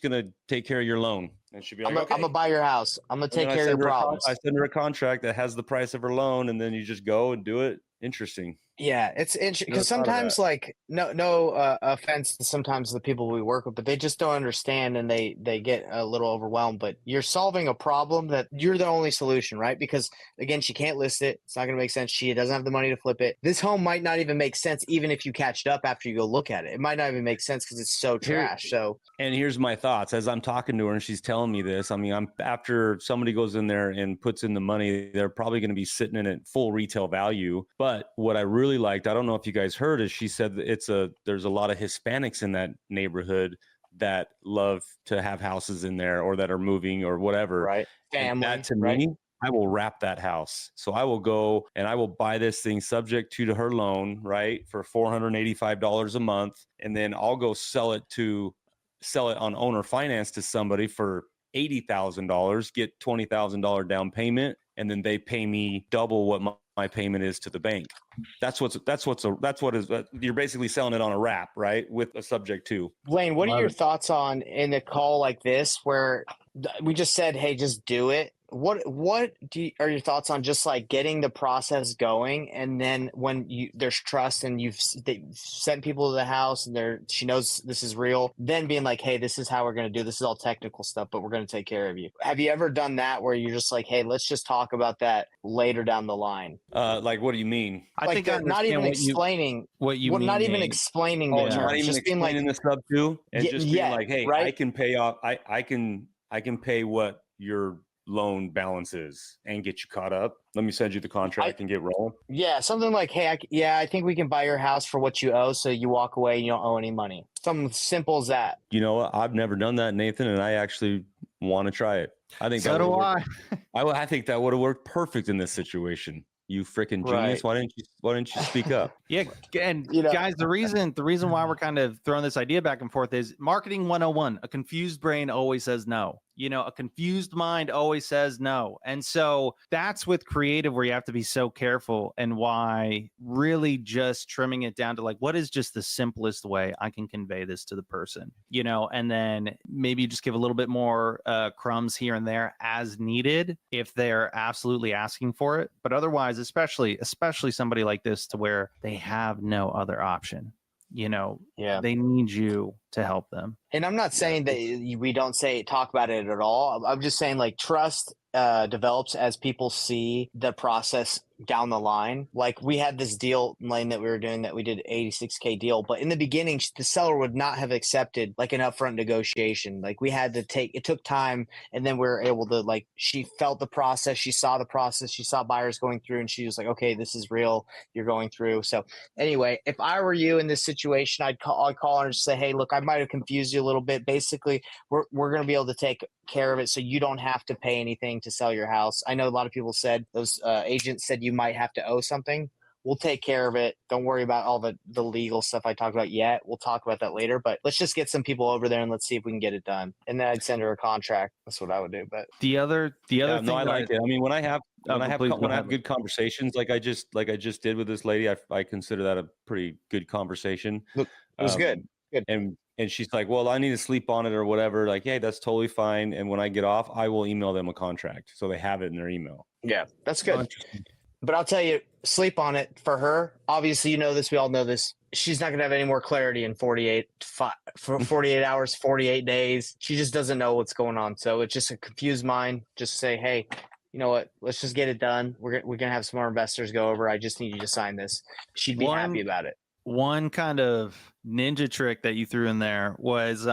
gonna take care of your loan," and she'd be like, "Okay." I'm gonna buy your house. I'm gonna And take then care of your problems. I send her a contract that has the price of her loan, and then you just go and do it. Interesting. Yeah, it's interesting Never because thought of sometimes, that. like, no offense to sometimes the people we work with, but they just don't understand and they get a little overwhelmed. But you're solving a problem that you're the only solution, right? Because again, she can't list it. It's not going to make sense. She doesn't have the money to flip it. This home might not even make sense, even if you catch it up after you go look at it. It might not even make sense because it's so trash. So, And here's my thoughts as I'm talking to her and she's telling me this. I mean, I'm after somebody goes in there and puts in the money, they're probably going to be sitting in at full retail value. But what I really liked, I don't know if you guys heard, is she said that there's a lot of Hispanics in that neighborhood that love to have houses in there or that are moving or whatever. right, And family, that to right? me, I will wrap that house. So I will go and I will buy this thing subject to her loan, right, for $485 a month, and then I'll go sell it on owner finance to somebody for $80,000, get $20,000 down payment, and then they pay me double what my payment is to the bank. You're basically selling it on a wrap, right, with a subject to. Blaine, what are Love your it. thoughts on in a call like this where we just said, "Hey, just do it"? What are your thoughts on just like getting the process going, and then when there's trust and they sent people to the house and she knows this is real, then being like, "Hey, this is how we're going to do this. Is all technical stuff, but we're going to take care of you." Have you ever done that where you're just like, "Hey, let's just talk about that later down the line"? Like, what do you mean? I Like think I not even understand explaining what you mean. not even Nate. explaining Oh, the not terms, even just being like, explaining the sub to, and just being yeah, like, "Hey, right? I can pay off. I can pay what your loan balance is and get you caught up. Let me send you the contract and get rolling." Yeah, something like, "Hey, I think we can buy your house for what you owe, so you walk away and you don't owe any money." Something simple as that. You know what? I've never done that, Nathan, and I actually want to try it. I think So that do would I. work. I think that would have worked perfect in this situation. You freaking genius! Right. Why didn't you speak up? Yeah, and You know- guys, the reason why we're kind of throwing this idea back and forth is marketing 101. A confused brain always says no. You know, a confused mind always says no. And so that's with creative where you have to be so careful, and why really just trimming it down to like, what is just the simplest way I can convey this to the person, you know, and then maybe just give a little bit more crumbs here and there as needed if they're absolutely asking for it. But otherwise, especially somebody like this to where they have no other option, you know, Yeah. they need you to help them. And I'm not saying that we don't talk about it at all. I'm just saying like trust develops as people see the process down the line. Like we had this deal, Lane, that we were doing that we did $86K deal, but in the beginning, the seller would not have accepted like an upfront negotiation. Like we had to it took time, and then we were able to, like, she felt the process, she saw the process, she saw buyers going through, and she was like, "Okay, this is real. You're going through." So anyway, if I were you in this situation, I'd call her and just say, "Hey, look, I might have confused you a little bit. Basically, we're going to be able to take care of it so you don't have to pay anything to sell your house." I know a lot of people said, those agents said you might have to owe something. We'll take care of it. Don't worry about all the legal stuff I talked about yet. We'll talk about that later, but let's just get some people over there and let's see if we can get it done. And then I'd send her a contract. That's what I would do. But The other Yeah, thing no, I like it. I mean, when I have please go ahead. good conversations, like I just did with this lady, I consider that a pretty good conversation. Look, it was good. Good. And she's like, "Well, I need to sleep on it or whatever." Like, "Hey, that's totally fine." And when I get off, I will email them a contract so they have it in their emaal. Yeah, that's good. But I'll tell you, sleep on it for her. Obviously, you know this. We all know this. She's not going to have any more clarity in 48 hours, 48 days. She just doesn't know what's going on. So it's just a confused mind. Just say, "Hey, you know what? Let's just get it done. We're going to have some more investors go over. I just need you to sign this." She'd be happy about it. One kind of ninja trick that you threw in there was,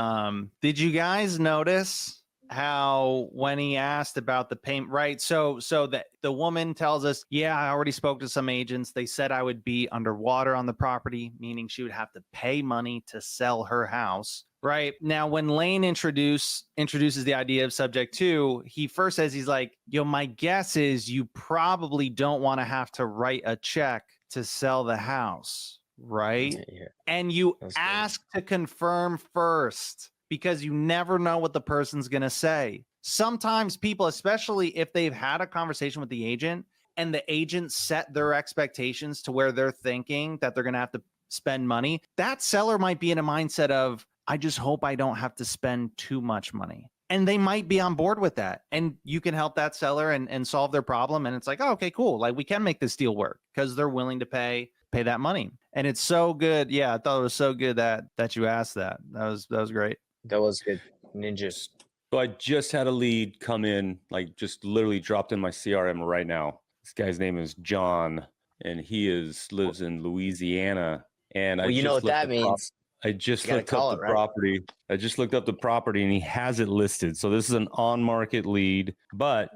did you guys notice how when he asked about the payment, right? So that the woman tells us, yeah, I already spoke to some agents. They said I would be underwater on the property, meaning she would have to pay money to sell her house. Right now, when Lane introduces the idea of subject to, he first says, he's like, yo, my guess is you probably don't want to have to write a check to sell the house, right? Yeah. And you That's good. ask to confirm first because you never know what the person's going to say. Sometimes people, especially if they've had a conversation with the agent and the agent set their expectations to where they're thinking that they're going to have to spend money, that seller might be in a mindset of, I just hope I don't have to spend too much money. And they might be on board with that. And you can help that seller and solve their problem. And it's like, oh, okay, cool. Like we can make this deal work because they're willing to pay that money. And it's so good. Yeah, I thought it was so good that you asked that. That was great. That was good. Ninjas. So I just had a lead come in, like just literally dropped in my CRM right now. This guy's name is John, and he lives in Louisiana. And Well, I you know what that means. I just You gotta looked call up the it, right? property. I just looked up the property, and he has it listed. So this is an on-market lead, but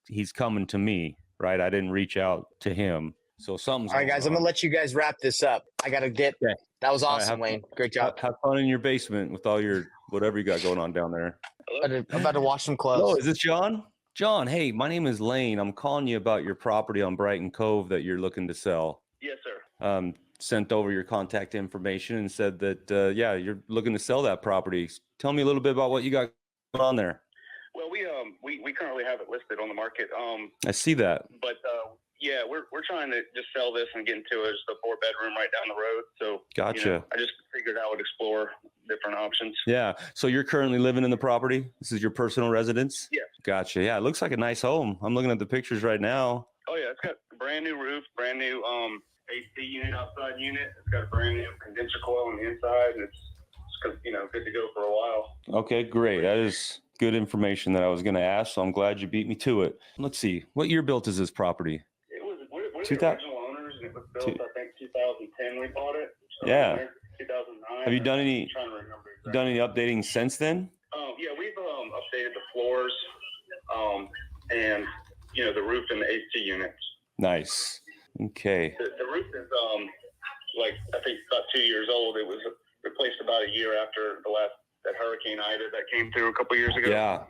he's coming to me, right? I didn't reach out to him. So something's All right, guys, I'm going going to let you guys wrap this up. I got to get Okay. That was All right, awesome, Lane. Great job. Have fun in your basement with all your whatever you got going on down there. I'm about to wash some clothes. Hello, is this John? John, hey, my name is Lane. I'm calling you about your property on Brighton Cove that you're looking to sell. Yes, sir. Sent over your contact information and said that, yeah, you're looking to sell that property. Tell me a little bit about what you got going on there. Well, we currently have it listed on the market. I see that. But yeah, we're trying to just sell this and get into just a 4-bedroom right down the road. So Gotcha. I just figured I would explore different options. Yeah. So you're currently living in the property? This is your personal residence? Yes. Gotcha. Yeah, it looks like a nice home. I'm looking at the pictures right now. Oh yeah, it's got a brand new roof, brand new AC unit, outside unit. It's got a brand new condenser coil on the inside, and it's good to go for a while. Okay, great. That is good information that I was going to ask, so I'm glad you beat me to it. Let's see. What year built is this property? We're the 2000 original owners, and it was built, I think, 2010 we bought it. So Yeah. 2009. Have you done any I'm trying to remember exactly. done any updating since then? Yeah, we've updated the floors, and the roof and the AC units. Nice. Okay. The roof is I think about 2 years old. It was replaced about a year after that Hurricane Ida that came through a couple years ago. Yeah.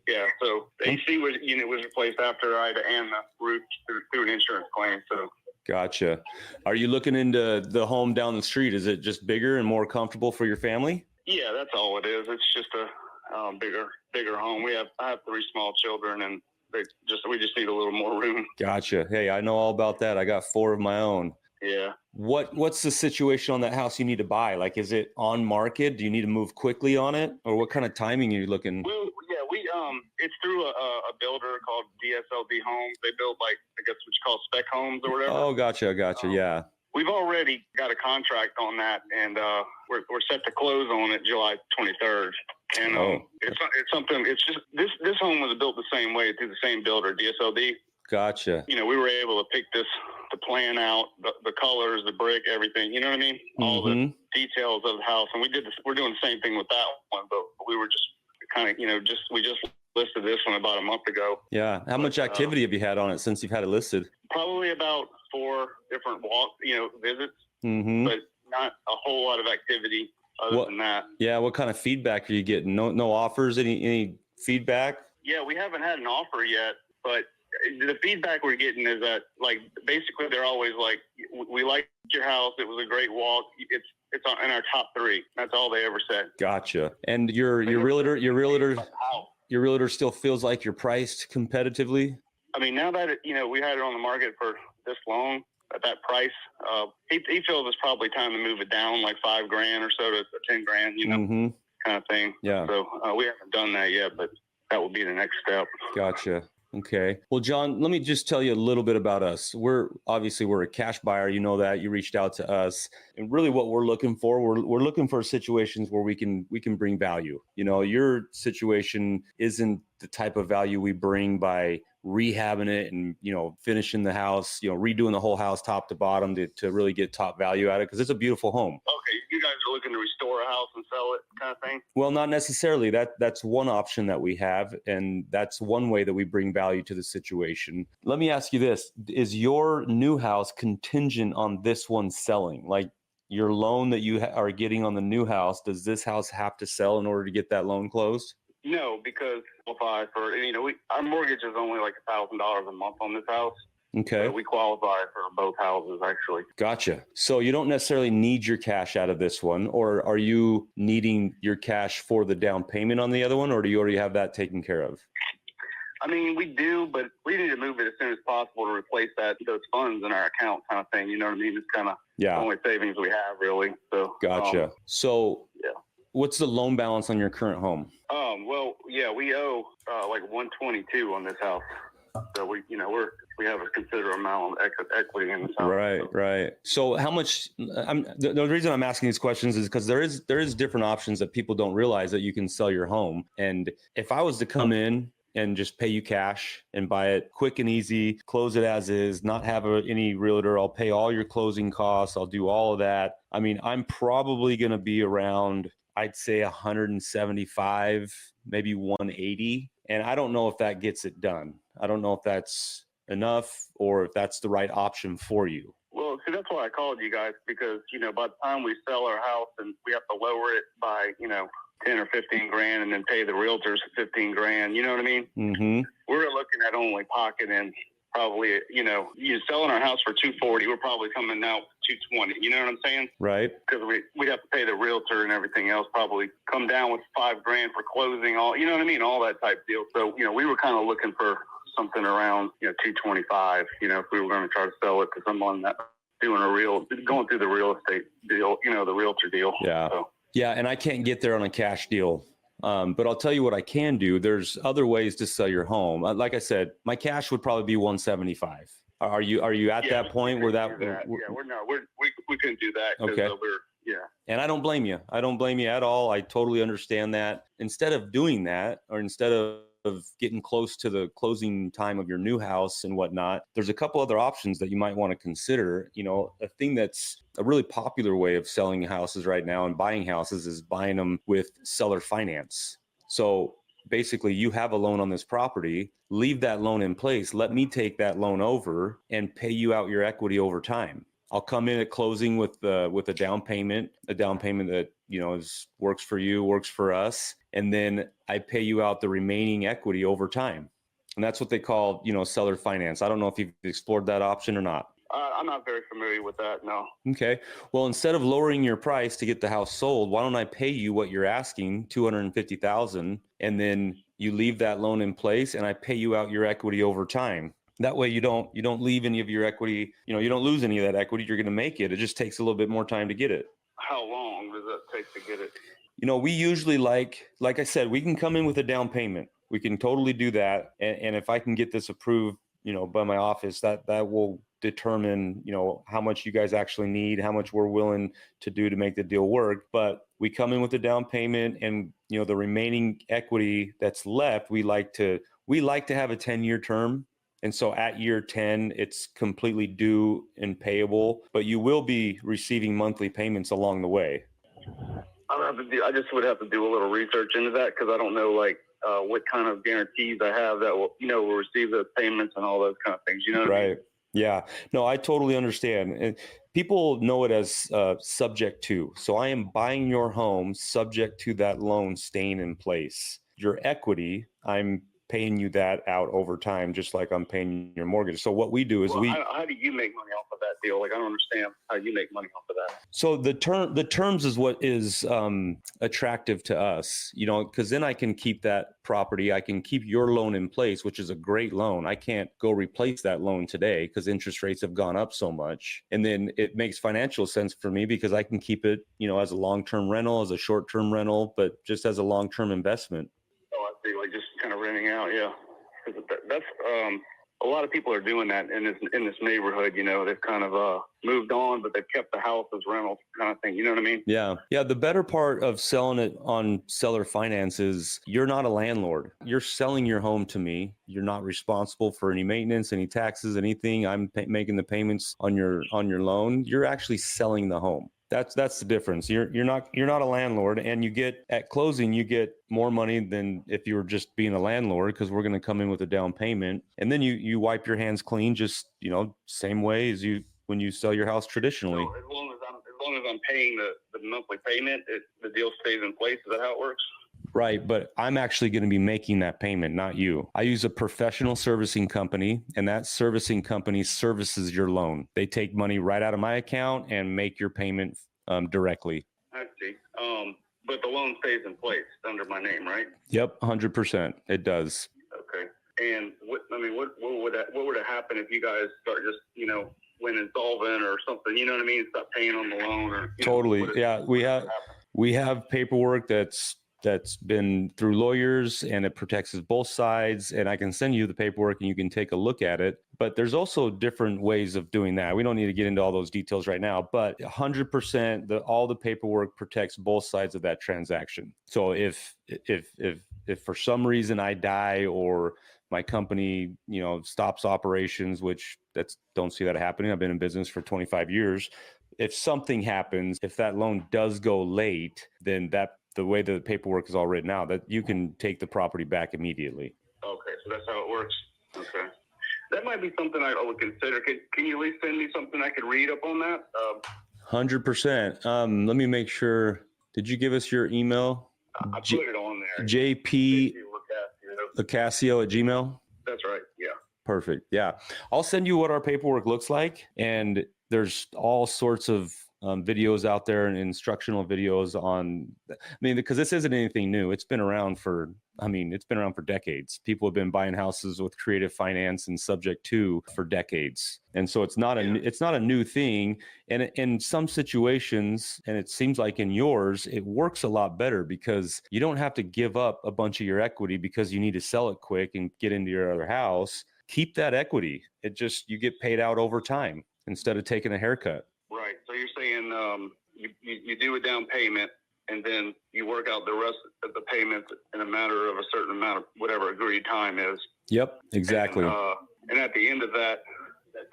Yeah. So the AC unit was replaced after Ida and the roof through an insurance claim. So. Gotcha. Are you looking into the home down the street? Is it just bigger and more comfortable for your family? Yeah, that's all it is. It's just a bigger home. I have 3 small children, and we just need a little more room. Gotcha. Hey, I know all about that. I got 4 of my own. Yeah. What's the situation on that house you need to buy? Like, is it on market? Do you need to move quickly on it, or what kind of timing are you looking? It's through a builder called DSLD Homes. They build what you call spec homes or whatever. Oh, gotcha. Yeah. We've already got a contract on that, and we're set to close on it July 23rd. And it's something. It's just this home was built the same way through the same builder, DSLD. Gotcha. We were able to pick the plan out, the colors, the brick, everything. You know what I mean? All the details of the house, and we did this. We're doing the same thing with that one, but we were just kind of we just listed this one about a month ago. Yeah. How much activity have you had on it since you've had it listed? Probably about 4 different visits, but not a whole lot of activity other than that. Yeah. What kind of feedback are you getting? No offers? Any feedback? Yeah, we haven't had an offer yet, but the feedback we're getting is that basically they're always like, we like your house. It was a great walk. It's in our top 3. That's all they ever said. Gotcha. And your realtor still feels like you're priced competitively? I mean, now that we had it on the market for this long at that price, he feels it's probably time to move it down like $5,000 or so to $10,000, kind of thing. Yeah. So we haven't done that yet, but that will be the next step. Gotcha. Okay. Well, John, let me just tell you a little bit about us. We're a cash buyer. You know that. You reached out to us, and really what we're looking for, we're looking for situations where we can bring value. Your situation isn't the type of value we bring by rehabbing it and, finishing the house, redoing the whole house top to bottom to really get top value out of it, because it's a beautiful home. Okay. You guys are looking looking to restore a house and sell it kind of thing? Well, not necessarily. That's one option that we have, and that's one way that we bring value to the situation. Let me ask you this. Is your new house contingent on this one selling? Like your loan that you are getting on the new house, does this house have to sell in order to get that loan closed? No, because qualify for, our mortgage is only like $1,000 a month on this house. Okay. So we qualify for both houses, actually. Gotcha. So you don't necessarily need your cash out of this one, or are you needing your cash for the down payment on the other one, or do you already have that taken care of? I mean, we do, but we need to move it as soon as possible to replace those funds in our account kind of thing. You know what I mean? It's kind of the only savings we have, really. So Gotcha. What's the loan balance on your current home? We owe like 122 on this house. So we have a considerable amount of equity in this house. Right. So how much? The reason I'm asking these questions is because there is different options that people don't realize that you can sell your home. And if I was to come in and just pay you cash and buy it quick and easy, close it as is, not have any realtor, I'll pay all your closing costs, I'll do all of that. I mean, I'm probably going to be around, I'd say 175, maybe 180. And I don't know if that gets it done. I don't know if that's enough or if that's the right option for you. Well, see, that's why I called you guys, because, by the time we sell our house and we have to lower it by, 10 or 15 grand and then pay the realtors 15 grand, you know what I mean? Mm-hmm. We're looking at only pocketing probably, you selling our house for 240, we're probably coming out 220. You know what I'm saying? Right. Because we'd have to pay the realtor and everything else, probably come down with $5 grand for closing, all, you know what I mean? All that type deal. So, we were kind of looking for something around, 225, if we were going to try to sell it to someone that going through the real estate deal, the realtor deal. Yeah. So. Yeah. And I can't get there on a cash deal. But I'll tell you what I can do. There's other ways to sell your home. Like I said, my cash would probably be 175. Are you at that point where that? We couldn't do that. Okay. And I don't blame you. I don't blame you at all. I totally understand that. Instead of doing that, or instead of getting close to the closing time of your new house and whatnot, there's a couple other options that you might want to consider. A thing that's a really popular way of selling houses right now and buying houses is buying them with seller finance. So basically you have a loan on this property, leave that loan in place, let me take that loan over and pay you out your equity over time. I'll come in at closing with a down payment that, works for you, works for us. And then I pay you out the remaining equity over time. And that's what they call, seller finance. I don't know if you've explored that option or not. I'm not very familiar with that, no. Okay. Well, instead of lowering your price to get the house sold, why don't I pay you what you're asking, $250,000, and then you leave that loan in place and I pay you out your equity over time. That way you don't leave any of your equity, you don't lose any of that equity. You're going to make it. It just takes a little bit more time to get it. How long does that take to get it? We usually like I said, we can come in with a down payment. We can totally do that. And if I can get this approved, by my office, that will determine, how much you guys actually need, how much we're willing to do to make the deal work. But we come in with a down payment and, the remaining equity that's left, we like to have a 10-year term. And so at year 10, it's completely due and payable, but you will be receiving monthly payments along the way. I just would have to do a little research into that, because I don't know what kind of guarantees I have that will receive those payments and all those kind of things. You know what I mean? Yeah. No, I totally understand. And people know it as subject to. So I am buying your home subject to that loan staying in place. Your equity, I'm paying you that out over time, just like I'm paying your mortgage. So what we do is how do you make money off of that deal? I don't understand how you make money off of that. So the terms is what is attractive to us, because then I can keep that property. I can keep your loan in place, which is a great loan. I can't go replace that loan today because interest rates have gone up so much. And then it makes financial sense for me because I can keep it, as a long-term rental, as a short-term rental, but just as a long-term investment. Like just kind of renting out, yeah. That's a lot of people are doing that in this neighborhood. They've kind of moved on, but they've kept the house as rental kind of thing. You know what I mean? Yeah. The better part of selling it on seller finance is you're not a landlord. You're selling your home to me. You're not responsible for any maintenance, any taxes, anything. I'm making the payments on your loan. You're actually selling the home. That's the difference. You're not a landlord, and you get at closing you get more money than if you were just being a landlord, because we're going to come in with a down payment, and then you wipe your hands clean, just same way as you when you sell your house traditionally. So as long as I'm paying the monthly payment, the deal stays in place. Is that how it works? Right, but I'm actually going to be making that payment, not you. I use a professional servicing company, and that servicing company services your loan. They take money right out of my account and make your payment directly. I see. But the loan stays in place under my name, right? Yep, 100%. It does. Okay. And what would have happened if you guys start just went insolvent or something? You know what I mean? Stop paying on the loan or totally. Yeah, we have paperwork that's been through lawyers, and it protects both sides, and I can send you the paperwork and you can take a look at it. But there's also different ways of doing that. We don't need to get into all those details right now, but 100% all the paperwork protects both sides of that transaction. So if for some reason I die or my company stops operations, which don't see that happening. I've been in business for 25 years. If something happens, if that loan does go late, then the way the paperwork is all written out, that you can take the property back immediately. Okay, so that's how it works. Okay. That might be something I would consider. Can you at least send me something I could read up on that? 100%. Let me make sure. Did you give us your email? I put it on there. JP Lacasio at Gmail? That's right, yeah. Perfect. Yeah. I'll send you what our paperwork looks like. And there's all sorts of videos out there and instructional videos because this isn't anything new. It's been around for decades. People have been buying houses with creative finance and subject to for decades. And so it's not a new thing. And in some situations, and it seems like in yours, it works a lot better because you don't have to give up a bunch of your equity because you need to sell it quick and get into your other house. Keep that equity. You get paid out over time instead of taking a haircut. Right. So you're saying you do a down payment and then you work out the rest of the payments in a matter of a certain amount of whatever agreed time is. Yep, exactly. And at the end of that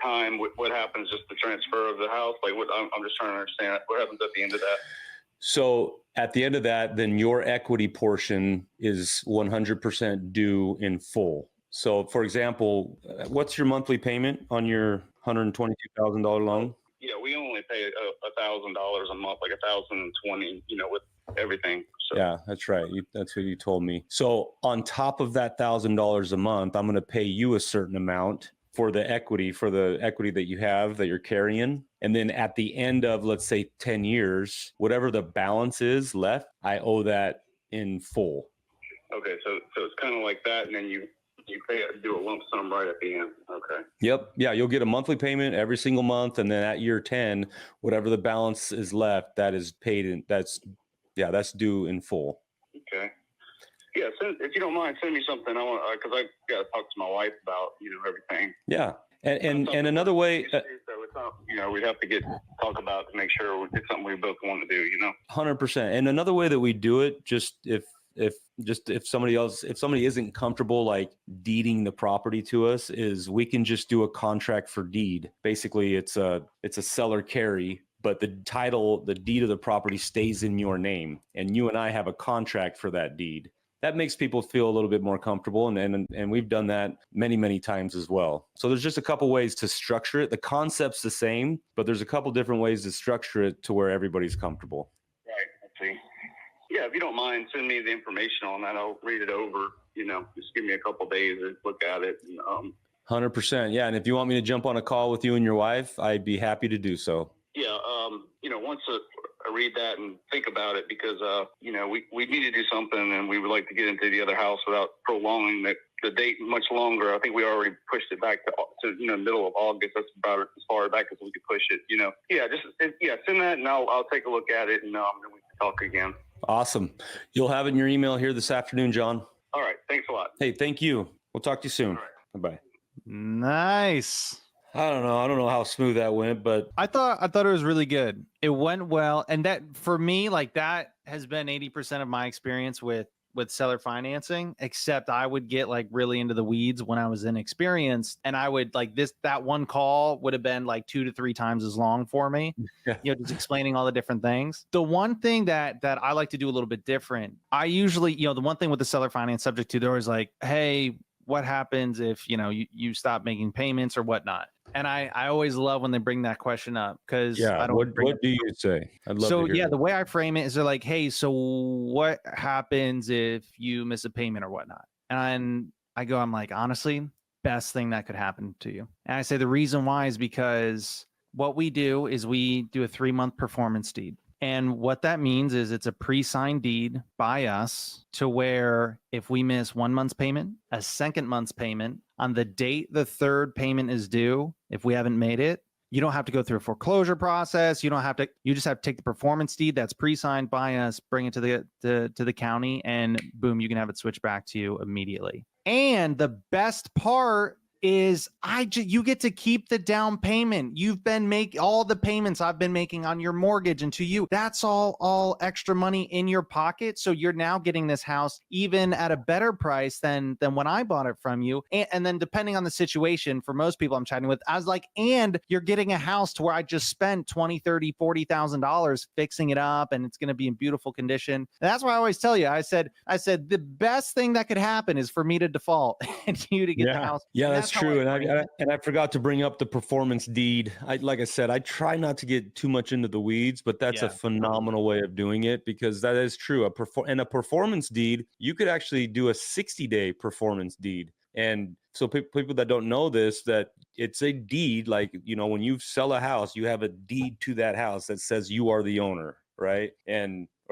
time, what happens? Just the transfer of the house? I'm just trying to understand what happens at the end of that. So at the end of that, then your equity portion is 100% due in full. So for example, what's your monthly payment on your $122,000 loan? Yeah, we only pay $1,000 a month, like $1,020, with everything. So. Yeah, that's right. That's what you told me. So on top of that $1,000 a month, I'm going to pay you a certain amount for the equity that you have that you're carrying. And then at the end of, let's say 10 years, whatever the balance is left, I owe that in full. Okay. So it's kind of like that. And then you do a lump sum right at the end. Okay. Yep. Yeah. You'll get a monthly payment every single month. And then at year 10, whatever the balance is left, that is paid in, that's due in full. Okay. Yeah. If you don't mind, send me something. I want, cause I got to talk to my wife about, everything. Yeah. And another way, so it's not, we'd have to talk about to make sure it's something we both want to do, 100%. And another way that we do it, if somebody isn't comfortable like deeding the property to us, is we can just do a contract for deed. Basically it's a seller carry, but the deed of the property stays in your name, and you and I have a contract for that deed. That makes people feel a little bit more comfortable. And we've done that many, many times as well. So there's just a couple ways to structure it. The concept's the same, but there's a couple different ways to structure it to where everybody's comfortable. Right. I see. Yeah, if you don't mind, send me the information on that. I'll read it over, just give me a couple days to look at it. 100%. Yeah. And if you want me to jump on a call with you and your wife, I'd be happy to do so. Yeah. Once I read that and think about it, because, we need to do something, and we would like to get into the other house without prolonging the date much longer. I think we already pushed it back to middle of August. That's about as far back as we could push it, Yeah, send that and I'll take a look at it, and then we can talk again. Awesome. You'll have it in your email here this afternoon, John. All right. Thanks a lot. Hey, thank you. We'll talk to you soon. All right. Bye-bye. Nice. I don't know how smooth that went, but I thought it was really good. It went well. And that, for me, like, that has been 80% of my experience with with seller financing, except I would get like really into the weeds when I was inexperienced, and I would like that one call would have been like 2 to 3 times as long for me. Just explaining all the different things. The one thing that I like to do a little bit different, I usually, the one thing with the seller finance subject to, they're always like, hey, what happens if you stop making payments or whatnot? And I always love when they bring that question up, because I don't. What do you say? I'd love to hear the way I frame it is they're like, hey, so what happens if you miss a payment or whatnot? And I'm like, honestly, best thing that could happen to you. And I say the reason why is because what we do is we do a 3-month performance deed. And what that means is it's a pre-signed deed by us to where if we miss 1 month's payment, a second month's payment, on the date the third payment is due, if we haven't made it, you don't have to go through a foreclosure process. You just have to take the performance deed that's pre-signed by us, bring it to the county, and boom, you can have it switched back to you immediately. And the best part is you get to keep the down payment. You've been making all the payments I've been making on your mortgage and to you. That's all extra money in your pocket. So you're now getting this house even at a better price than when I bought it from you. And then depending on the situation, for most people I'm chatting with, I was like, and you're getting a house to where I just spent $20, $30, $40,000 fixing it up, and it's going to be in beautiful condition. And that's why I always tell you, I said the best thing that could happen is for me to default and you to get the house. Yeah, that's true. And I forgot to bring up the performance deed. Like I said, I try not to get too much into the weeds, but that's a phenomenal way of doing it, because that is true. A performance deed, you could actually do a 60-day performance deed. And so people that don't know this, that it's a deed, like, when you sell a house, you have a deed to that house that says you are the owner, right?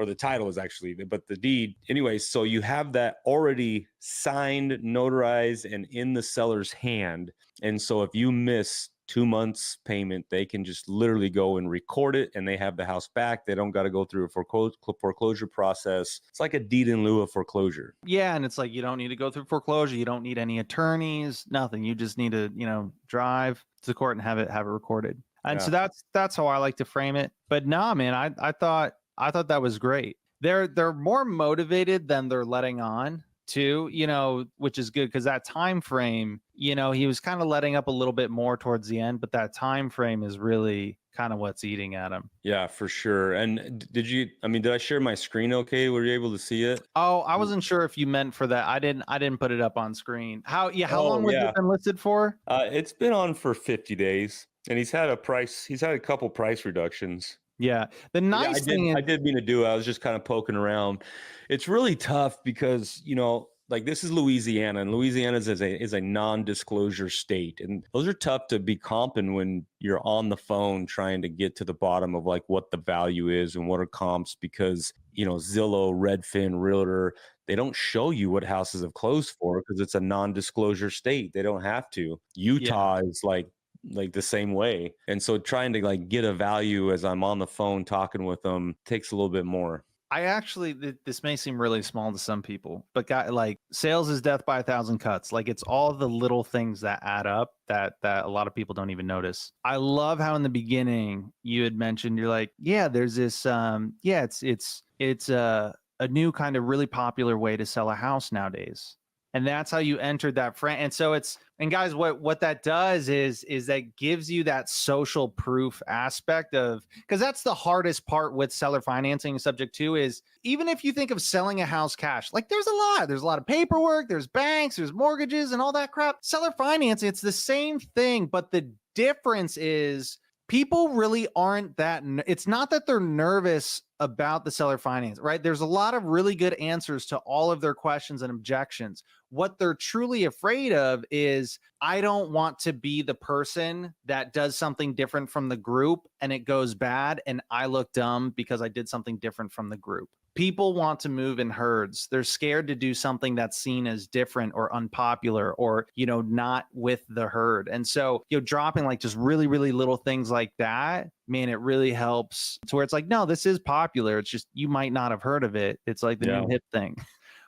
Or the title is actually, but the deed. Anyway, so you have that already signed, notarized, and in the seller's hand. And so if you miss 2 months payment, they can just literally go and record it, and they have the house back. They don't got to go through a foreclosure process. It's like a deed in lieu of foreclosure. Yeah, and it's like you don't need to go through foreclosure. You don't need any attorneys, nothing. You just need to, drive to the court and have it recorded. And so that's how I like to frame it. But no, man, I thought that was great. They're more motivated than they're letting on too, which is good, because that time frame, he was kind of letting up a little bit more towards the end, but that time frame is really kind of what's eating at him. Yeah, for sure. And did I share my screen okay? Were you able to see it? Oh, I wasn't sure if you meant for that. I didn't put it up on screen. How long was it been listed for? It's been on for 50 days, and he's had a couple price reductions. Yeah. The nice thing I did mean to do it. I was just kind of poking around. It's really tough because, like, this is Louisiana, and Louisiana is a non-disclosure state. And those are tough to be comping when you're on the phone trying to get to the bottom of like what the value is and what are comps, because, Zillow, Redfin, Realtor, they don't show you what houses have closed for because it's a non-disclosure state. They don't have to. Utah is like the same way. And so trying to like get a value as I'm on the phone talking with them takes a little bit more. I actually, this may seem really small to some people, but like, sales is death by 1,000 cuts. Like, it's all the little things that add up that a lot of people don't even notice. I love how in the beginning you had mentioned, you're like, yeah, there's this, it's a new kind of really popular way to sell a house nowadays. And that's how you entered that frame. And so and guys, what that does is that gives you that social proof aspect of, because that's the hardest part with seller financing subject to, is even if you think of selling a house cash, like there's a lot of paperwork, there's banks, there's mortgages and all that crap. Seller financing, it's the same thing, but the difference is people really aren't it's not that they're nervous about the seller finance, right? There's a lot of really good answers to all of their questions and objections. What they're truly afraid of is, I don't want to be the person that does something different from the group and it goes bad and I look dumb because I did something different from the group. People want to move in herds. They're scared to do something that's seen as different or unpopular or, not with the herd. And so, dropping like just really, really little things like that, man, it really helps to where it's like, no, this is popular. It's just, you might not have heard of it. It's like the new hip thing.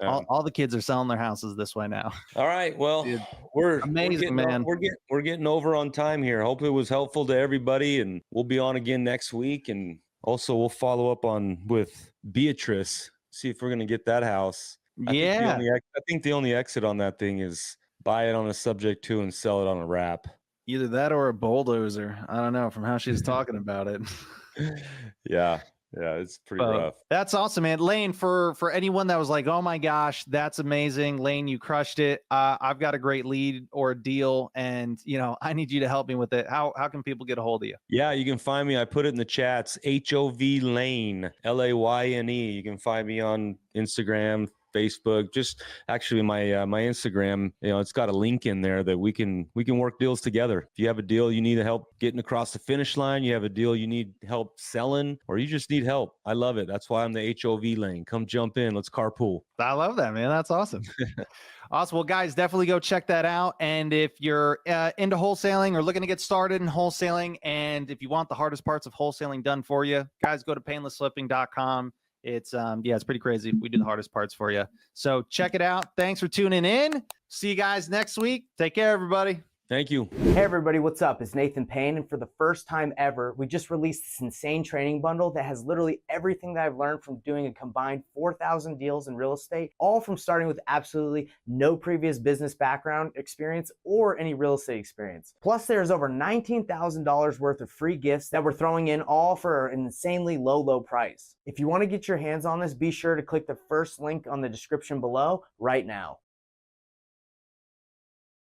Yeah. All the kids are selling their houses this way now. All right. Well, Dude, we're amazing, man. We're getting over on time here. Hope it was helpful to everybody, and we'll be on again next week. And also we'll follow up with Beatrice, see if we're going to get that house. Yeah. I think the only exit on that thing is buy it on a subject to and sell it on a wrap. Either that or a bulldozer. I don't know from how she's talking about it. Yeah. Yeah. It's pretty rough. That's awesome, man. Lane, for anyone that was like, oh my gosh, that's amazing. Lane, you crushed it. I've got a great lead or deal, and I need you to help me with it. How can people get a hold of you? Yeah, you can find me. I put it in the chats. HOV Lane, LAYNE. You can find me on Instagram, Facebook. Just actually my my Instagram, it's got a link in there that we can work deals together. If you have a deal you need help getting across the finish line, you have a deal you need help selling, or you just need help, I love it. That's why I'm the HOV Lane. Come jump in. Let's carpool. I love that, man. That's awesome. Awesome. Well, guys, definitely go check that out. And if you're into wholesaling or looking to get started in wholesaling, and if you want the hardest parts of wholesaling done for you, guys, go to painlessflipping.com. It's it's pretty crazy. We do the hardest parts for you. So check it out. Thanks for tuning in. See you guys next week. Take care, everybody. Thank you. Hey everybody, what's up? It's Nathan Payne, and for the first time ever, we just released this insane training bundle that has literally everything that I've learned from doing a combined 4,000 deals in real estate, all from starting with absolutely no previous business background experience or any real estate experience. Plus, there's over $19,000 worth of free gifts that we're throwing in, all for an insanely low price. If you want to get your hands on this, be sure to click the first link on the description below right now.